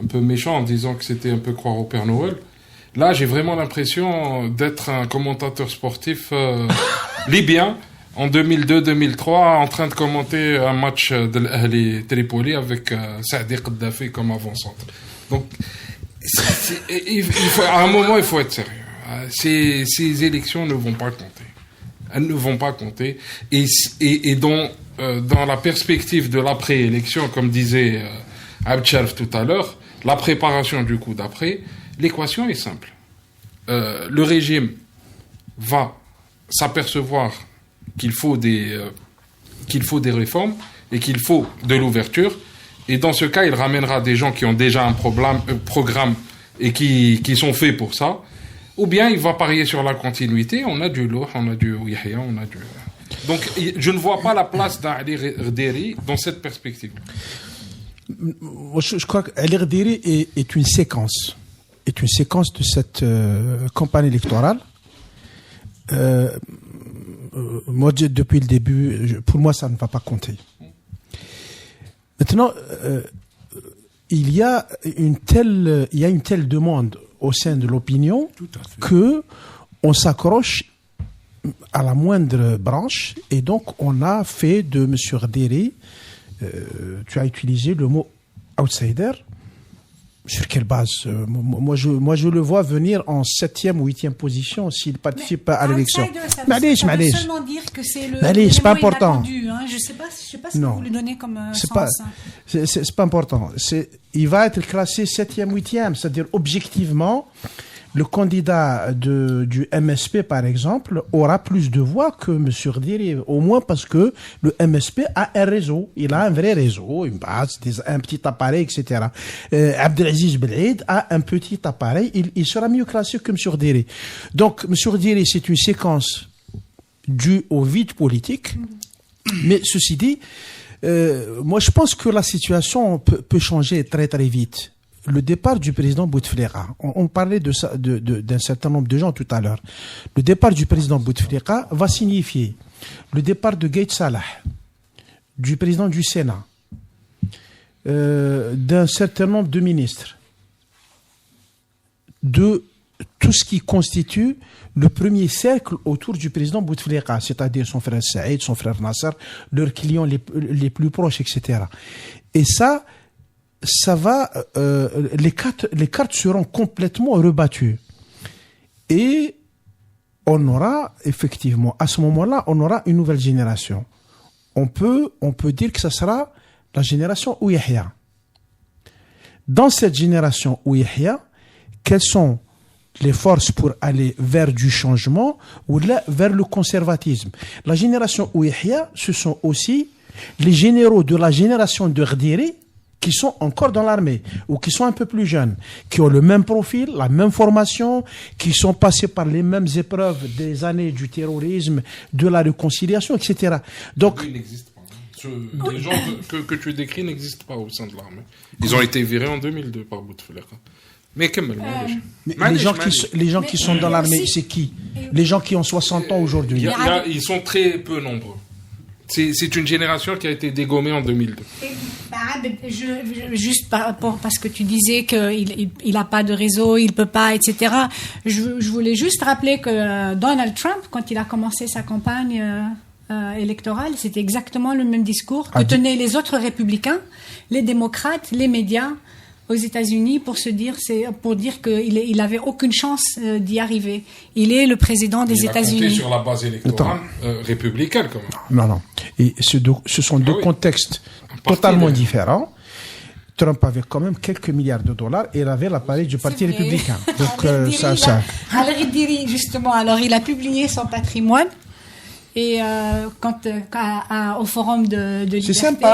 un peu méchants, en disant que c'était un peu croire au Père Noël. Là, j'ai vraiment l'impression d'être un commentateur sportif libyen en 2002-2003, en train de commenter un match de l'Ahli Tripoli avec Saadi Kadhafi comme avant-centre. Donc, à un moment, il faut être sérieux. Ces élections ne vont pas compter. Elles ne vont pas compter. Et dans la perspective de l'après-élection, comme disait Abdcharf tout à l'heure, la préparation du coup d'après, l'équation est simple. Le régime va s'apercevoir qu'il faut des réformes et qu'il faut de l'ouverture. Et dans ce cas, il ramènera des gens qui ont déjà un programme et qui sont faits pour ça. Ou bien il va parier sur la continuité. On a du Louh, on a du Yahya, on a du... Donc, je ne vois pas la place d'Ali Rdiri dans cette perspective. Je crois qu'Ali Rdiri est une séquence. Est une séquence de cette campagne électorale. Moi, depuis le début, pour moi, ça ne va pas compter. Maintenant, il y a une telle demande au sein de l'opinion que on s'accroche à la moindre branche, et donc on a fait de M. Rdiri, tu as utilisé le mot outsider. Sur quelle base? Moi, je le vois venir en 7e ou 8e position s'il participe à l'élection. Ça veut seulement dire que c'est le c'est pas important. Hein. Je sais pas ce que vous lui donnez comme sens. C'est pas important. Il va être classé 7e, 8e, c'est-à-dire objectivement, le candidat du MSP, par exemple, aura plus de voix que M. Rdiri, au moins parce que le MSP a un réseau. Il a un vrai réseau, une base, un petit appareil, etc. Abdelaziz Belhaid a un petit appareil. Il sera mieux classé que M. Rdiri. Donc, M. Rdiri, c'est une séquence due au vide politique. Mais ceci dit, moi je pense que la situation peut changer très très vite. Le départ du président Bouteflika, on parlait de ça, d'un certain nombre de gens tout à l'heure. Le départ du président Bouteflika va signifier le départ de Gaït Salah, du président du Sénat, d'un certain nombre de ministres, de tout ce qui constitue le premier cercle autour du président Bouteflika, c'est-à-dire son frère Saïd, son frère Nasser, leurs clients les plus proches, etc. Et ça va, les cartes seront complètement rebattues. Et on aura, effectivement, à ce moment-là, on aura une nouvelle génération. On peut dire que ça sera la génération Ouyahia. Dans cette génération Ouyahia, quelles sont les forces pour aller vers du changement ou là, vers le conservatisme? La génération Ouyahia, ce sont aussi les généraux de la génération de Rdiri qui sont encore dans l'armée ou qui sont un peu plus jeunes, qui ont le même profil, la même formation, qui sont passés par les mêmes épreuves des années du terrorisme, de la réconciliation, etc. Donc, il n'existe pas. Les gens que tu décris n'existent pas au sein de l'armée. Ils ont été virés en 2002 par Bouteflika. Mais les gens qui sont dans l'armée, c'est qui? Les gens qui ont 60 ans aujourd'hui. Ils sont très peu nombreux. C'est une génération qui a été dégommée en 2002. Juste parce que tu disais qu'il n'a pas de réseau, il ne peut pas, etc. Je voulais juste rappeler que Donald Trump, quand il a commencé sa campagne électorale, c'était exactement le même discours que tenaient les autres républicains, les démocrates, les médias aux États-Unis pour dire qu'il n'avait aucune chance d'y arriver. Il est le président des États-Unis. Il a compté sur la base électorale républicaine, quand même. Non. Et ce sont deux contextes totalement différents. Trump avait quand même quelques milliards de dollars et il avait l'appareil du Parti républicain. Donc Alors il a publié son patrimoine. Et au forum de liberté,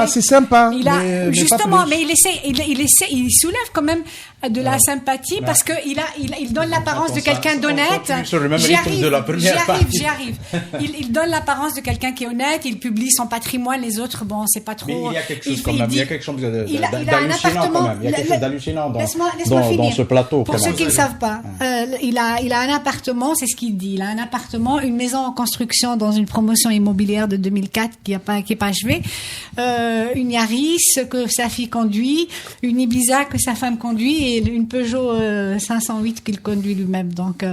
c'est sympa. Il soulève quand même de la sympathie parce que il donne l'apparence de quelqu'un d'honnête. J'y arrive. Il donne l'apparence de quelqu'un qui est honnête. Il publie son patrimoine. Les autres, c'est pas trop. Mais il y a quelque chose quand même. Il y a quelque chose d'hallucinant quand même. Il y a quelque chose d'hallucinant dans ce plateau. Pour ceux qui ne savent pas, il a un appartement. C'est ce qu'il dit. Il a un appartement, une maison en construction dans une promotion immobilière de 2004 qui est pas achevée, une Yaris que sa fille conduit, une Ibiza que sa femme conduit et une Peugeot 508 qu'il conduit lui-même. Donc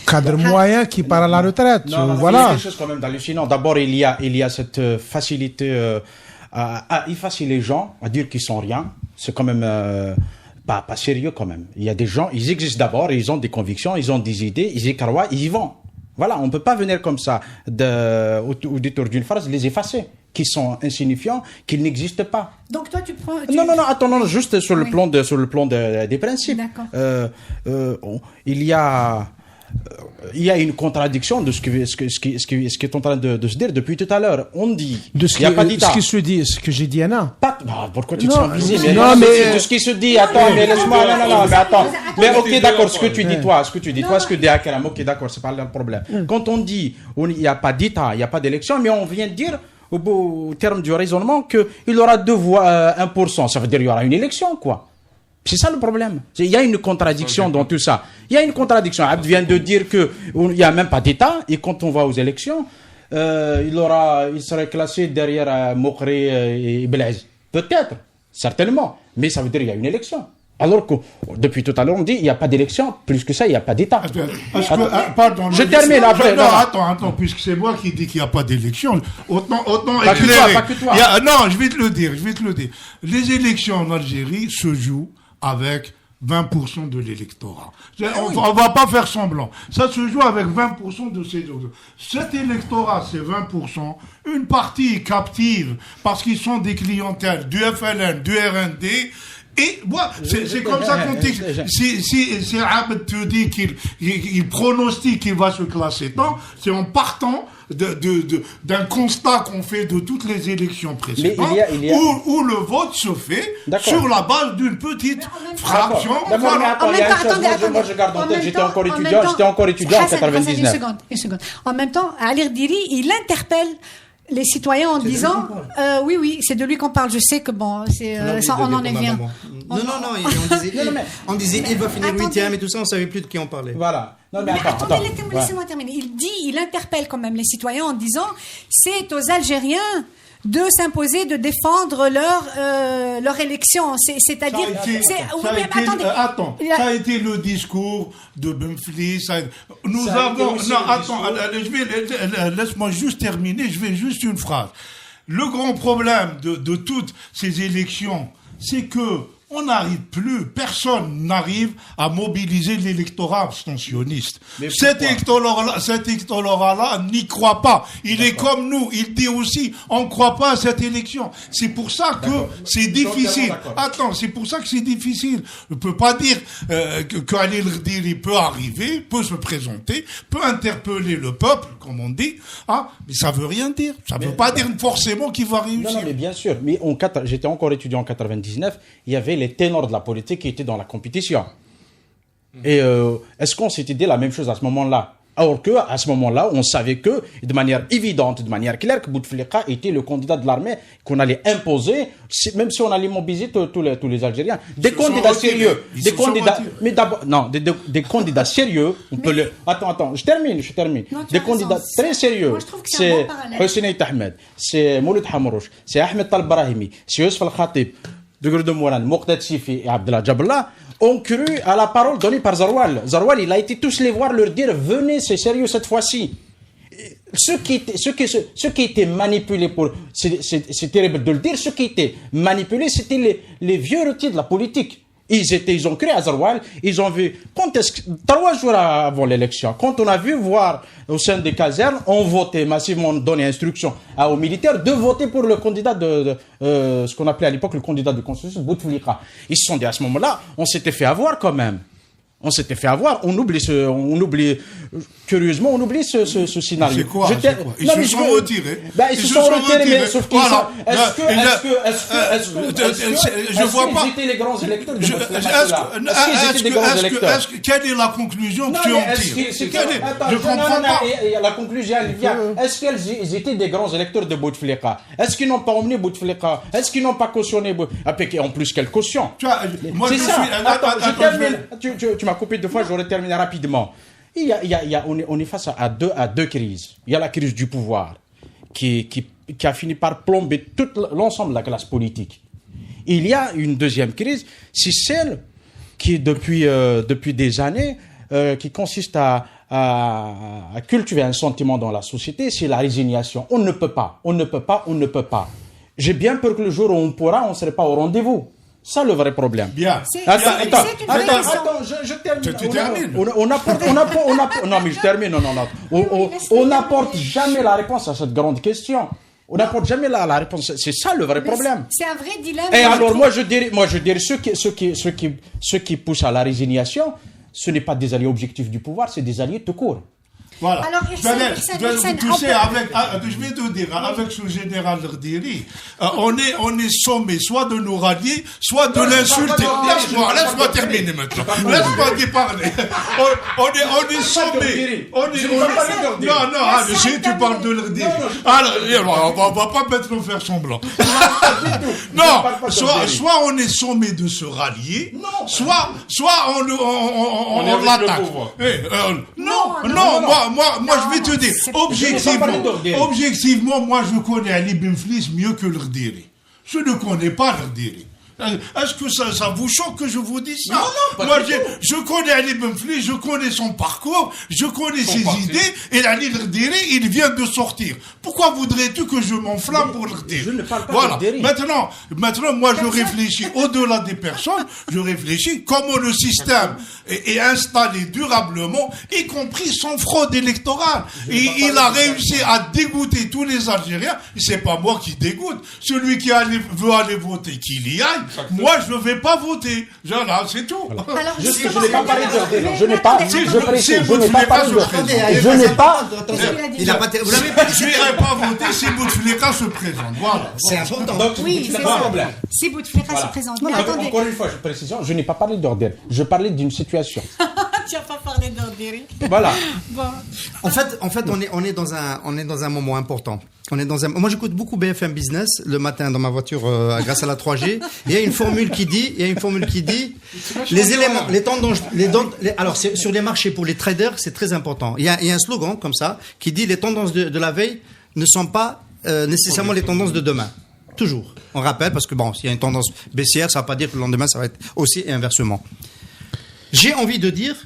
cadre moyen qui part à la retraite. Voilà. Il y a quelque chose quand même d'hallucinant. D'abord, il y a cette facilité à effacer les gens, à dire qu'ils sont rien. C'est quand même pas sérieux quand même. Il y a des gens, ils existent d'abord, ils ont des convictions, ils ont des idées, ils y croient, ils y vont. Voilà, on ne peut pas venir comme ça au détour d'une phrase, les effacer, qui sont insignifiants, qui n'existent pas. Donc toi, tu prends... Non, attends, juste sur le plan des principes. D'accord. Il y a une contradiction de ce qui est en train de se dire depuis tout à l'heure. On dit... Il n'y a pas d'État. Ce qui se dit, ce que j'ai dit, Anna. Pourquoi tu te sens visible? Non, mais... De ce qui se dit, attends, mais laisse-moi... Non, mais attends. Mais ok, d'accord, ce que tu dis, toi, ce que dit Akaram, ok, d'accord, c'est pas le problème. Quand on dit, il n'y a pas d'État, il n'y a pas d'élection, mais on vient de dire, au terme du raisonnement, qu'il aura 2 voix, 1%. Ça veut dire qu'il y aura une élection, quoi. C'est ça le problème. Il y a une contradiction dans tout ça. Il y a une contradiction. Abd vient de dire qu'il n'y a même pas d'État, et quand on va aux élections, il serait classé derrière Mokri et Blaise. Peut-être, certainement. Mais ça veut dire qu'il y a une élection. Alors que, depuis tout à l'heure, on dit qu'il n'y a pas d'élection. Plus que ça, il n'y a pas d'État. Pardon. Je termine après. Non, attends, puisque c'est moi qui dis qu'il n'y a pas d'élection. Autant pas éclairer. Pas que toi. Non, je vais te le dire. Les élections en Algérie se jouent avec 20% de l'électorat. On va pas faire semblant. Ça se joue avec 20% de ces autres. Cet électorat, c'est 20%. Une partie est captive parce qu'ils sont des clientèles du FLN, du RND. Et moi, c'est comme ça qu'on dit. Si Abd te dit qu'il pronostique qu'il va se classer tant, c'est en partant d'un constat qu'on fait de toutes les élections précédentes, où le vote se fait sur la base d'une petite fraction. Moi, je garde en tête, j'étais encore étudiant en 99. Une seconde. En même temps, Ali Rdiri, il interpelle les citoyens en disant oui, c'est de lui qu'on parle. Je sais que bon, on en est bien. On disait il va finir 8e et tout ça, on savait plus de qui on parlait. Voilà. Non, mais attendez, laissez-moi terminer. Il interpelle quand même les citoyens en disant c'est aux Algériens de s'imposer, de défendre leur élection. C'est-à-dire... Ça a été le discours de Benflis. Laisse-moi juste terminer, je vais juste une phrase. Le grand problème de toutes ces élections, c'est que on n'arrive plus, personne n'arrive à mobiliser l'électorat abstentionniste. Cet électorat-là n'y croit pas. Il est comme nous. Il dit aussi, on ne croit pas à cette élection. C'est pour ça que c'est difficile. C'est pour ça que c'est difficile. On ne peut pas dire qu'Ali Ldiri peut arriver, peut se présenter, peut interpeller le peuple, comme on dit. Mais ça veut rien dire. Ça ne veut pas dire forcément qu'il va réussir. Non, mais bien sûr. Mais j'étais encore étudiant en 99. Il y avait les ténors de la politique qui étaient dans la compétition. Et est-ce qu'on s'était dit la même chose à ce moment-là? Alors qu'à ce moment-là, on savait que, de manière évidente, de manière claire, que Bouteflika était le candidat de l'armée qu'on allait imposer, même si on allait mobiliser tous les Algériens. Des candidats sérieux. Des candidats... Mais d'abord, non, des candidats sérieux. On peut le... Attends, je termine. Non, des candidats très sérieux. Moi, je trouve que c'est un bon parallèle. Hussein Ahmed, c'est Mouloud Hamrouch, c'est Ahmed Talb Brahimi, c'est Youssef Al-Khatib, de Moulan, Moqdad Sifi et Abdallah Jabla ont cru à la parole donnée par Zarwal. Zarwal, il a été tous les voir leur dire venez, c'est sérieux cette fois-ci. Ce qui était manipulé c'est terrible de le dire, ce qui était manipulé, c'était les vieux rôtis de la politique. Ils ont cru à Zarwal, ils ont vu, 3 jours avant l'élection, quand on a vu voir au sein des casernes, on votait massivement, on donnait instruction aux militaires de voter pour le candidat ce qu'on appelait à l'époque le candidat de consensus, Bouteflika. Ils se sont dit à ce moment-là, on s'était fait avoir quand même. On s'était fait avoir, on oublie curieusement, on oublie ce scénario. C'est quoi? Ils se sont retirés. Ils se sont retirés, mais sauf qu'ils sont... Je vois pas. Est-ce qu'ils étaient les grands électeurs de Bouteflika? Quelle est la conclusion que tu en tires? Je comprends pas. La conclusion, elle vient. Est-ce qu'ils étaient des grands électeurs de Bouteflika? Est-ce qu'ils n'ont pas emmené Bouteflika? Est-ce qu'ils n'ont pas cautionné Bouteflika? En plus, quelle caution? Moi, je suis... Attends, je termine. Tu m'as coupé 2 fois, j'aurais terminé rapidement. On est face à deux crises. Il y a la crise du pouvoir qui a fini par plomber tout l'ensemble de la classe politique. Il y a une deuxième crise, c'est celle qui depuis des années qui consiste à cultiver un sentiment dans la société, c'est la résignation. On ne peut pas. J'ai bien peur que le jour où on pourra, on ne serait pas au rendez-vous. Ça, le vrai problème. Bien. Attends, je termine. Tu termines. Non, mais je termine. On n'apporte jamais la réponse à cette grande question. On n'apporte jamais la réponse. C'est ça le vrai problème. C'est un vrai dilemme. Et alors, moi, je dirais ceux qui poussent à la résignation, ce n'est pas des alliés objectifs du pouvoir, c'est des alliés tout court. Voilà. Alors, je vais te dire, avec ce général Ldiri, on est sommé soit de nous rallier, soit de l'insulter. Laisse-moi terminer maintenant. Laisse-moi parler. On est sommé. Si tu parles de Ldiri. Alors, on va pas mettre nous faire semblant. Non, soit on est sommé de se rallier, soit on l'attaque. Non, moi, je vais te dire, objectivement, moi, je connais Ali Benflis mieux que Ldiri. Je ne connais pas Ldiri. Est-ce que ça vous choque que je vous dise ça? Non, moi, je connais Ali Benflis, je connais son parcours, je connais ses idées, et Ali Ldiri, il vient de sortir. Pourquoi voudrais-tu que je m'enflamme pour Ldiri? Je ne parle pas de Ldiri. Maintenant, moi, je réfléchis au-delà des personnes, je réfléchis comment le système est installé durablement, y compris sans fraude électorale. Et il a réussi à dégoûter tous les Algériens. C'est pas moi qui dégoûte. Celui qui veut aller voter, qu'il y aille. Exactement. Moi, je ne vais pas voter. Là, c'est tout. Alors, je n'ai pas parlé de... Je n'ai pas... Je n'ai pas parlé de... Je n'ai pas... Il a pas... Vous l'avez pas dit. Je n'irai pas voter si Bouteflika se présente. Voilà. C'est important. Oui, c'est ça. Si Bouteflika se présente. Mais attendez. Encore une fois, je précise, je n'ai pas parlé d'ordre. Je parlais d'une situation. Tu n'as pas parlé d'Ordiri. Voilà. Bon. En fait, on est dans un moment important. Moi, j'écoute beaucoup BFM Business le matin dans ma voiture grâce à la 3G. Il y a une formule qui dit, les éléments, les tendances, alors c'est sur les marchés pour les traders, c'est très important. Il y a un slogan comme ça qui dit les tendances de la veille ne sont pas nécessairement les tendances de demain. Toujours. On rappelle parce que bon, s'il y a une tendance baissière, ça ne va pas dire que le lendemain ça va être aussi et inversement. J'ai envie de dire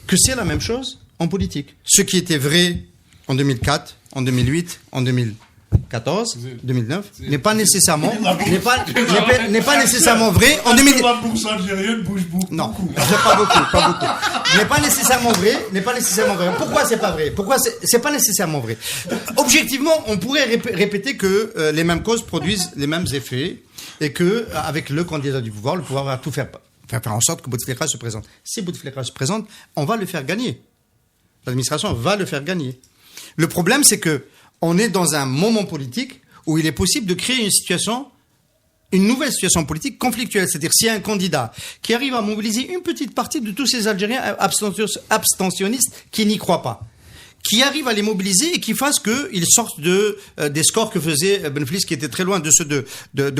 que c'est la même chose en politique. Ce qui était vrai en 2004, en 2008, en 2014, 2009 n'est pas nécessairement vrai en 2000. La bourse algérienne bouge beaucoup. Non, pas beaucoup. N'est pas nécessairement vrai. Pourquoi c'est pas vrai? Pourquoi c'est pas nécessairement vrai? Objectivement, on pourrait répéter que les mêmes causes produisent les mêmes effets et que avec le candidat du pouvoir, le pouvoir va tout faire en sorte que Bouteflika se présente. Si Bouteflika se présente, on va le faire gagner. L'administration va le faire gagner. Le problème, c'est que on est dans un moment politique où il est possible de créer une nouvelle situation politique conflictuelle. C'est-à-dire, s'il y a un candidat qui arrive à mobiliser une petite partie de tous ces Algériens abstentionnistes qui n'y croient pas, qui arrive à les mobiliser et qui fasse qu'ils sortent des scores que faisait Benflis, qui étaient très loin de ceux de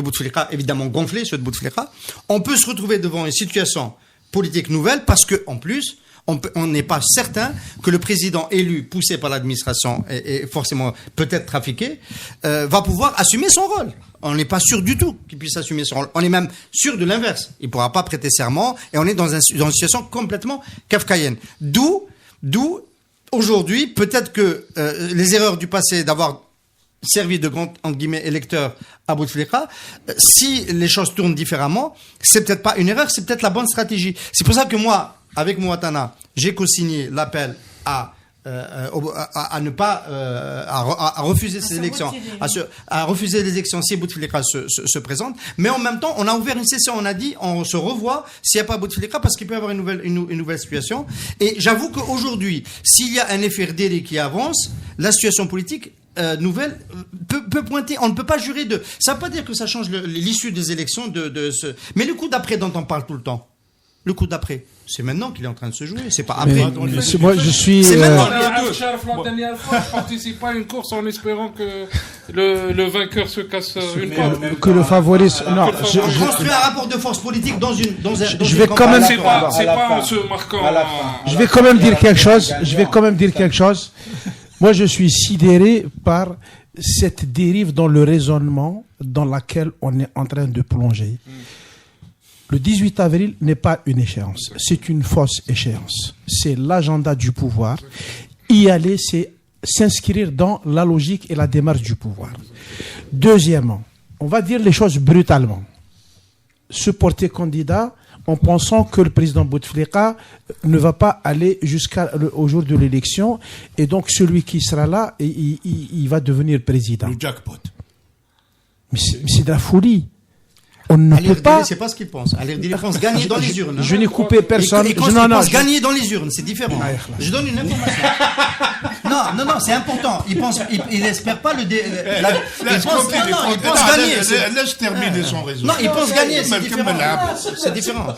Bouteflika, évidemment gonflés, ceux de Bouteflika, on peut se retrouver devant une situation politique nouvelle parce que, en plus, on n'est pas certain que le président élu, poussé par l'administration et forcément peut-être trafiqué, va pouvoir assumer son rôle. On n'est pas sûr du tout qu'il puisse assumer son rôle. On est même sûr de l'inverse. Il ne pourra pas prêter serment et on est dans une situation complètement kafkaïenne. D'où, aujourd'hui, peut-être que les erreurs du passé d'avoir servi de grand, entre guillemets, électeur à Bouteflika, si les choses tournent différemment, c'est peut-être pas une erreur, c'est peut-être la bonne stratégie. C'est pour ça que moi, avec Mouatana, j'ai co-signé l'appel à ne pas à refuser ces élections, à refuser les élections si Bouteflika se présente. Mais en même temps, on a ouvert une session, on a dit on se revoit s'il n'y a pas Bouteflika parce qu'il peut y avoir une nouvelle situation. Et j'avoue qu'aujourd'hui, s'il y a un FRDD qui avance, la situation politique nouvelle peut pointer. On ne peut pas jurer de. Ça ne veut pas dire que ça change l'issue des élections mais le coup d'après dont on parle tout le temps. Le coup d'après, c'est maintenant qu'il est en train de se jouer. C'est pas après. Moi, je suis. C'est maintenant. La dernière fois, je participe à une course en espérant que le vainqueur se casse une patte. Que le favori. Non. On construit un rapport de force politique dans un. Je vais quand même. C'est pas en se marquant. Je vais quand même dire quelque chose. Moi, je suis sidéré par cette dérive dans le raisonnement dans laquelle on est en train de plonger. Le 18 avril n'est pas une échéance, c'est une fausse échéance. C'est l'agenda du pouvoir. Y aller, c'est s'inscrire dans la logique et la démarche du pouvoir. Deuxièmement, on va dire les choses brutalement. Se porter candidat en pensant que le président Bouteflika ne va pas aller jusqu'au jour de l'élection et donc celui qui sera là, il va devenir président. Le jackpot. Mais c'est de la folie. On ne peut pas. C'est pas ce qu'il pense. Il pense gagner dans les urnes. Je n'ai coupé personne. Il pense gagner dans les urnes, c'est différent. Je donne une information. Non, c'est important. Il espère pas il pense gagner. Laisse terminer son raisonnement. Non, il pense gagner, c'est différent. C'est différent.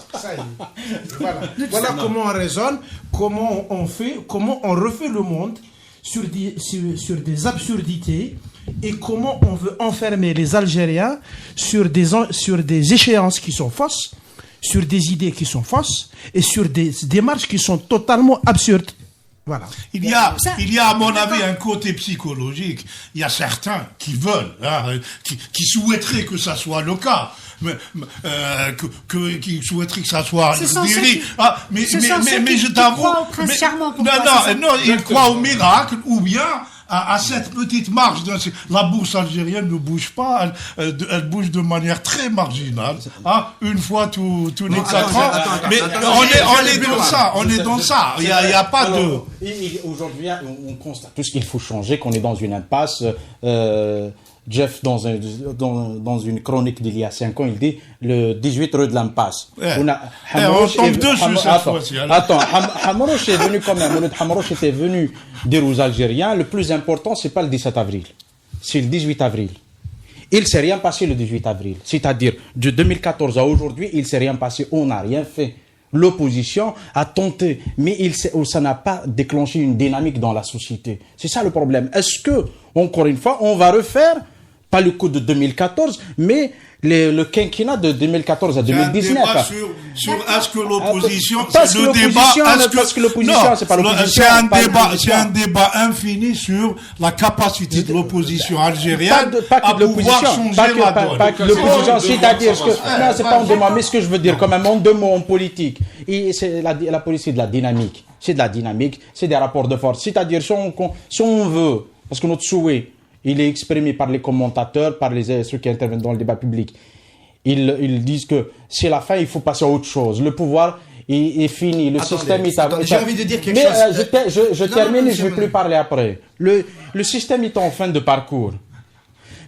Voilà comment on raisonne, comment on fait, comment on refait le monde sur des absurdités. Et comment on veut enfermer les Algériens sur des échéances qui sont fausses, sur des idées qui sont fausses et sur des démarches qui sont totalement absurdes. Voilà. Il y a à mon avis un côté psychologique. Il y a certains qui veulent, qui souhaiteraient que ça soit le cas. Qui souhaiterait que ça soit mais je t'avoue il croit au miracle ou bien à cette petite marge. La bourse algérienne ne bouge pas, elle bouge de manière très marginale, une fois tous les 4 ans. Mais on est dans ça, il n'y a pas de. Aujourd'hui, on constate tout ce qu'il faut changer, qu'on est dans une impasse. Jeff, dans une chronique d'il y a 5 ans, il dit le 18 rue de l'impasse. On tombe dessus cette fois-ci. Attends, Hamrouche est venu quand même. Hamrouche était venu dire aux Algériens, le plus important, c'est pas le 17 avril, c'est le 18 avril. Il s'est rien passé le 18 avril. C'est-à-dire, de 2014 à aujourd'hui, il s'est rien passé. On n'a rien fait. l'opposition a tenté, mais ça n'a pas déclenché une dynamique dans la société. C'est ça le problème. Est-ce que, encore une fois, on va refaire, pas le coup de 2014, mais le quinquennat de 2014 à 2019. Débat sur est-ce que l'opposition, parce que l'opposition, c'est pas l'opposition. C'est un débat infini sur la capacité de l'opposition algérienne à pouvoir changer la donne. Pas que l'opposition, c'est-à-dire que, non, c'est pas en deux mots, mais ce que je veux dire, quand même, en deux mots, en politique, et c'est la politique, c'est de la dynamique. C'est de la dynamique, c'est des rapports de force. C'est-à-dire, si on veut, parce que notre souhait, il est exprimé par les commentateurs, par ceux qui interviennent dans le débat public. Ils disent que c'est la fin, il faut passer à autre chose. Le pouvoir est fini, le système est... J'ai envie de dire quelque chose. Je termine et je ne vais plus parler après. Le système est en fin de parcours.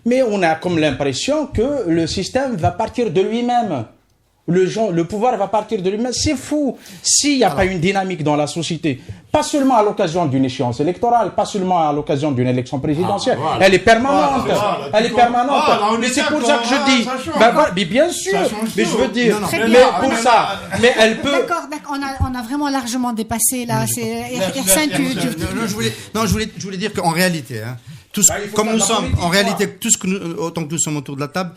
Mais on a comme l'impression que le système va partir de lui-même. Le pouvoir va partir de lui-même. C'est fou. S'il n'y a pas une dynamique dans la société, pas seulement à l'occasion d'une échéance électorale, pas seulement à l'occasion d'une élection présidentielle, elle est permanente. Elle est permanente. Mais c'est pour ça que je dis. Mais bien sûr. Mais je veux dire. Mais pour ça. Mais elle peut. D'accord. On a vraiment largement dépassé là. Je voulais dire qu'en réalité, comme nous sommes, en réalité, autant que nous sommes autour de la table.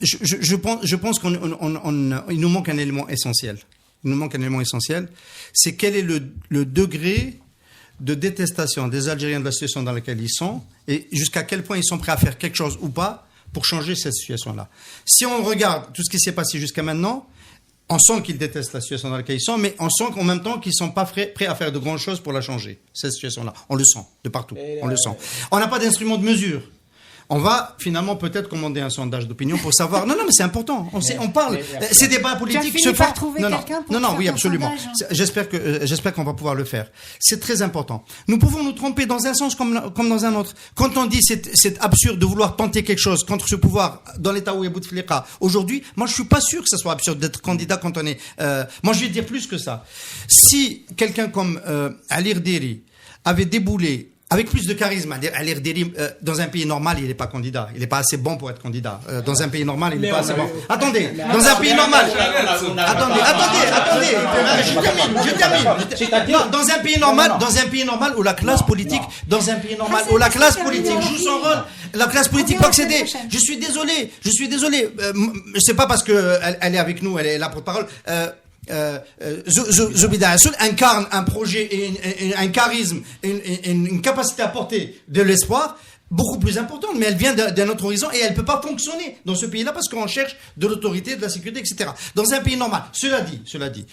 Je pense qu'il nous manque un élément essentiel. Il nous manque un élément essentiel. C'est quel est le degré de détestation des Algériens de la situation dans laquelle ils sont et jusqu'à quel point ils sont prêts à faire quelque chose ou pas pour changer cette situation-là. Si on regarde tout ce qui s'est passé jusqu'à maintenant, on sent qu'ils détestent la situation dans laquelle ils sont, mais on sent qu'en même temps qu'ils ne sont pas prêts à faire de grandes choses pour la changer, cette situation-là. On le sent, de partout. On le sent. On n'a pas d'instrument de mesure. On va finalement peut-être commander un sondage d'opinion pour savoir. Non, mais c'est important. On parle. Ces débats politiques se font. Non, oui, absolument. J'espère qu'on va pouvoir le faire. C'est très important. Nous pouvons nous tromper dans un sens comme dans un autre. Quand on dit c'est absurde de vouloir tenter quelque chose contre ce pouvoir dans l'état où est Bouteflika aujourd'hui, moi je suis pas sûr que ce soit absurde d'être candidat quand on est. Moi je vais dire plus que ça. Si quelqu'un comme Ali Erderi avait déboulé avec plus de charisme, Ali Erderi, dans un pays normal, il n'est pas candidat. Il n'est pas assez bon pour être candidat. Dans un pays normal, il n'est pas assez bon. Attendez, dans un pays normal. Attendez. Je termine. Dans un pays normal où la classe politique, joue son rôle, la classe politique peut accéder. Je suis désolé. C'est pas parce que elle est avec nous, elle est la porte-parole. Zobeida Assoul incarne un projet et un charisme et une capacité à porter de l'espoir beaucoup plus importante, mais elle vient d'un autre horizon et elle ne peut pas fonctionner dans ce pays-là parce qu'on cherche de l'autorité, de la sécurité, etc. Dans un pays normal. Cela dit,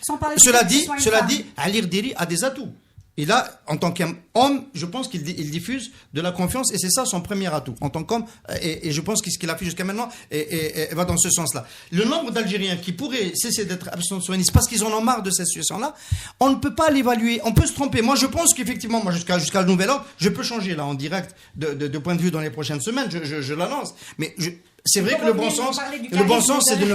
Ali Erderi a des atouts. Et là, en tant qu'homme, je pense qu'il diffuse de la confiance et c'est ça son premier atout en tant qu'homme. Et je pense que ce qu'il a fait jusqu'à maintenant et va dans ce sens-là. Le nombre d'Algériens qui pourraient cesser d'être abstentionnistes parce qu'ils en ont marre de cette situation-là, on ne peut pas l'évaluer. On peut se tromper. Moi, je pense qu'effectivement, jusqu'à le nouvel ordre, je peux changer là en direct de point de vue dans les prochaines semaines. Je l'annonce. Mais c'est vrai que le bon sens, c'est de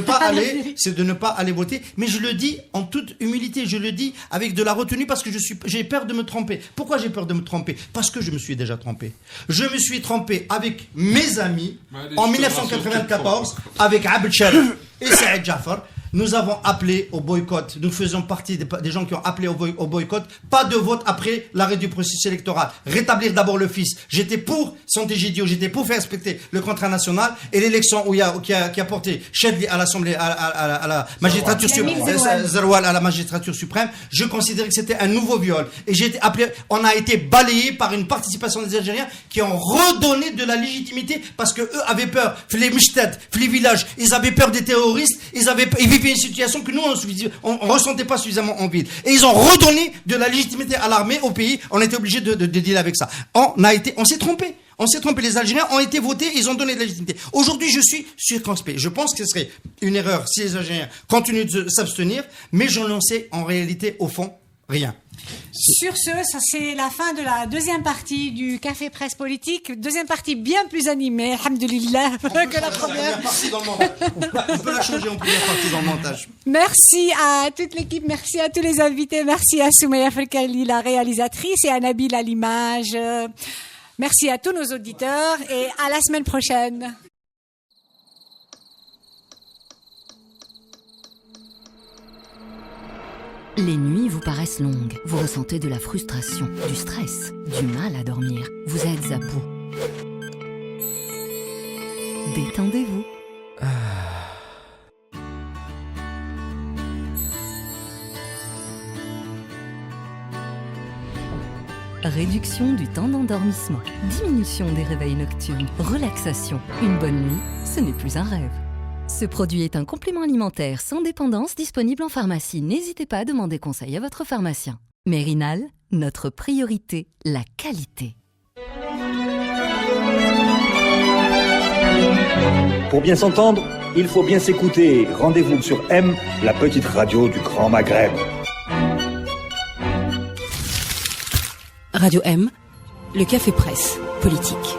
ne pas aller voter. Mais je le dis en toute humilité, je le dis avec de la retenue parce que j'ai peur de me tromper. Pourquoi j'ai peur de me tromper? Parce que je me suis déjà trompé. Je me suis trompé avec mes amis en 1994 avec Abd Sharif et Saïd Jafar. Nous avons appelé au boycott. Nous faisons partie des gens qui ont appelé au boycott. Pas de vote après l'arrêt du processus électoral. Rétablir d'abord le fils. J'étais pour Santé Gidio. J'étais pour faire respecter le contrat national et l'élection qui a porté Chedli à l'Assemblée, à la magistrature suprême, Zeroual à la magistrature suprême. Je considérais que c'était un nouveau viol. Et on a été balayé par une participation des Algériens qui ont redonné de la légitimité parce que eux avaient peur. Les Mishtet, les villages, ils avaient peur des terroristes. Ils vivaient une situation que nous, on ressentait pas suffisamment en ville. Et ils ont redonné de la légitimité à l'armée, au pays. On était obligé de dealer avec ça. On s'est trompé. Les Algériens ont été votés, ils ont donné de la légitimité. Aujourd'hui, je suis circonspect. Je pense que ce serait une erreur si les Algériens continuent de s'abstenir, mais je n'en sais en réalité, au fond, rien. Sur ce, ça c'est la fin de la deuxième partie du Café Presse Politique. Deuxième partie bien plus animée, alhamdoulilah, que la première. On peut la changer en première partie dans le montage. Merci à toute l'équipe, merci à tous les invités, merci à Soumaya Felkali, la réalisatrice, et à Nabil à l'image. Merci à tous nos auditeurs et à la semaine prochaine. Les nuits vous paraissent longues, vous ressentez de la frustration, du stress, du mal à dormir, vous êtes à bout. Détendez-vous. Réduction du temps d'endormissement, diminution des réveils nocturnes, relaxation. Une bonne nuit, ce n'est plus un rêve. Ce produit est un complément alimentaire sans dépendance disponible en pharmacie. N'hésitez pas à demander conseil à votre pharmacien. Mérinal, notre priorité, la qualité. Pour bien s'entendre, il faut bien s'écouter. Rendez-vous sur M, la petite radio du Grand Maghreb. Radio M, le café presse politique.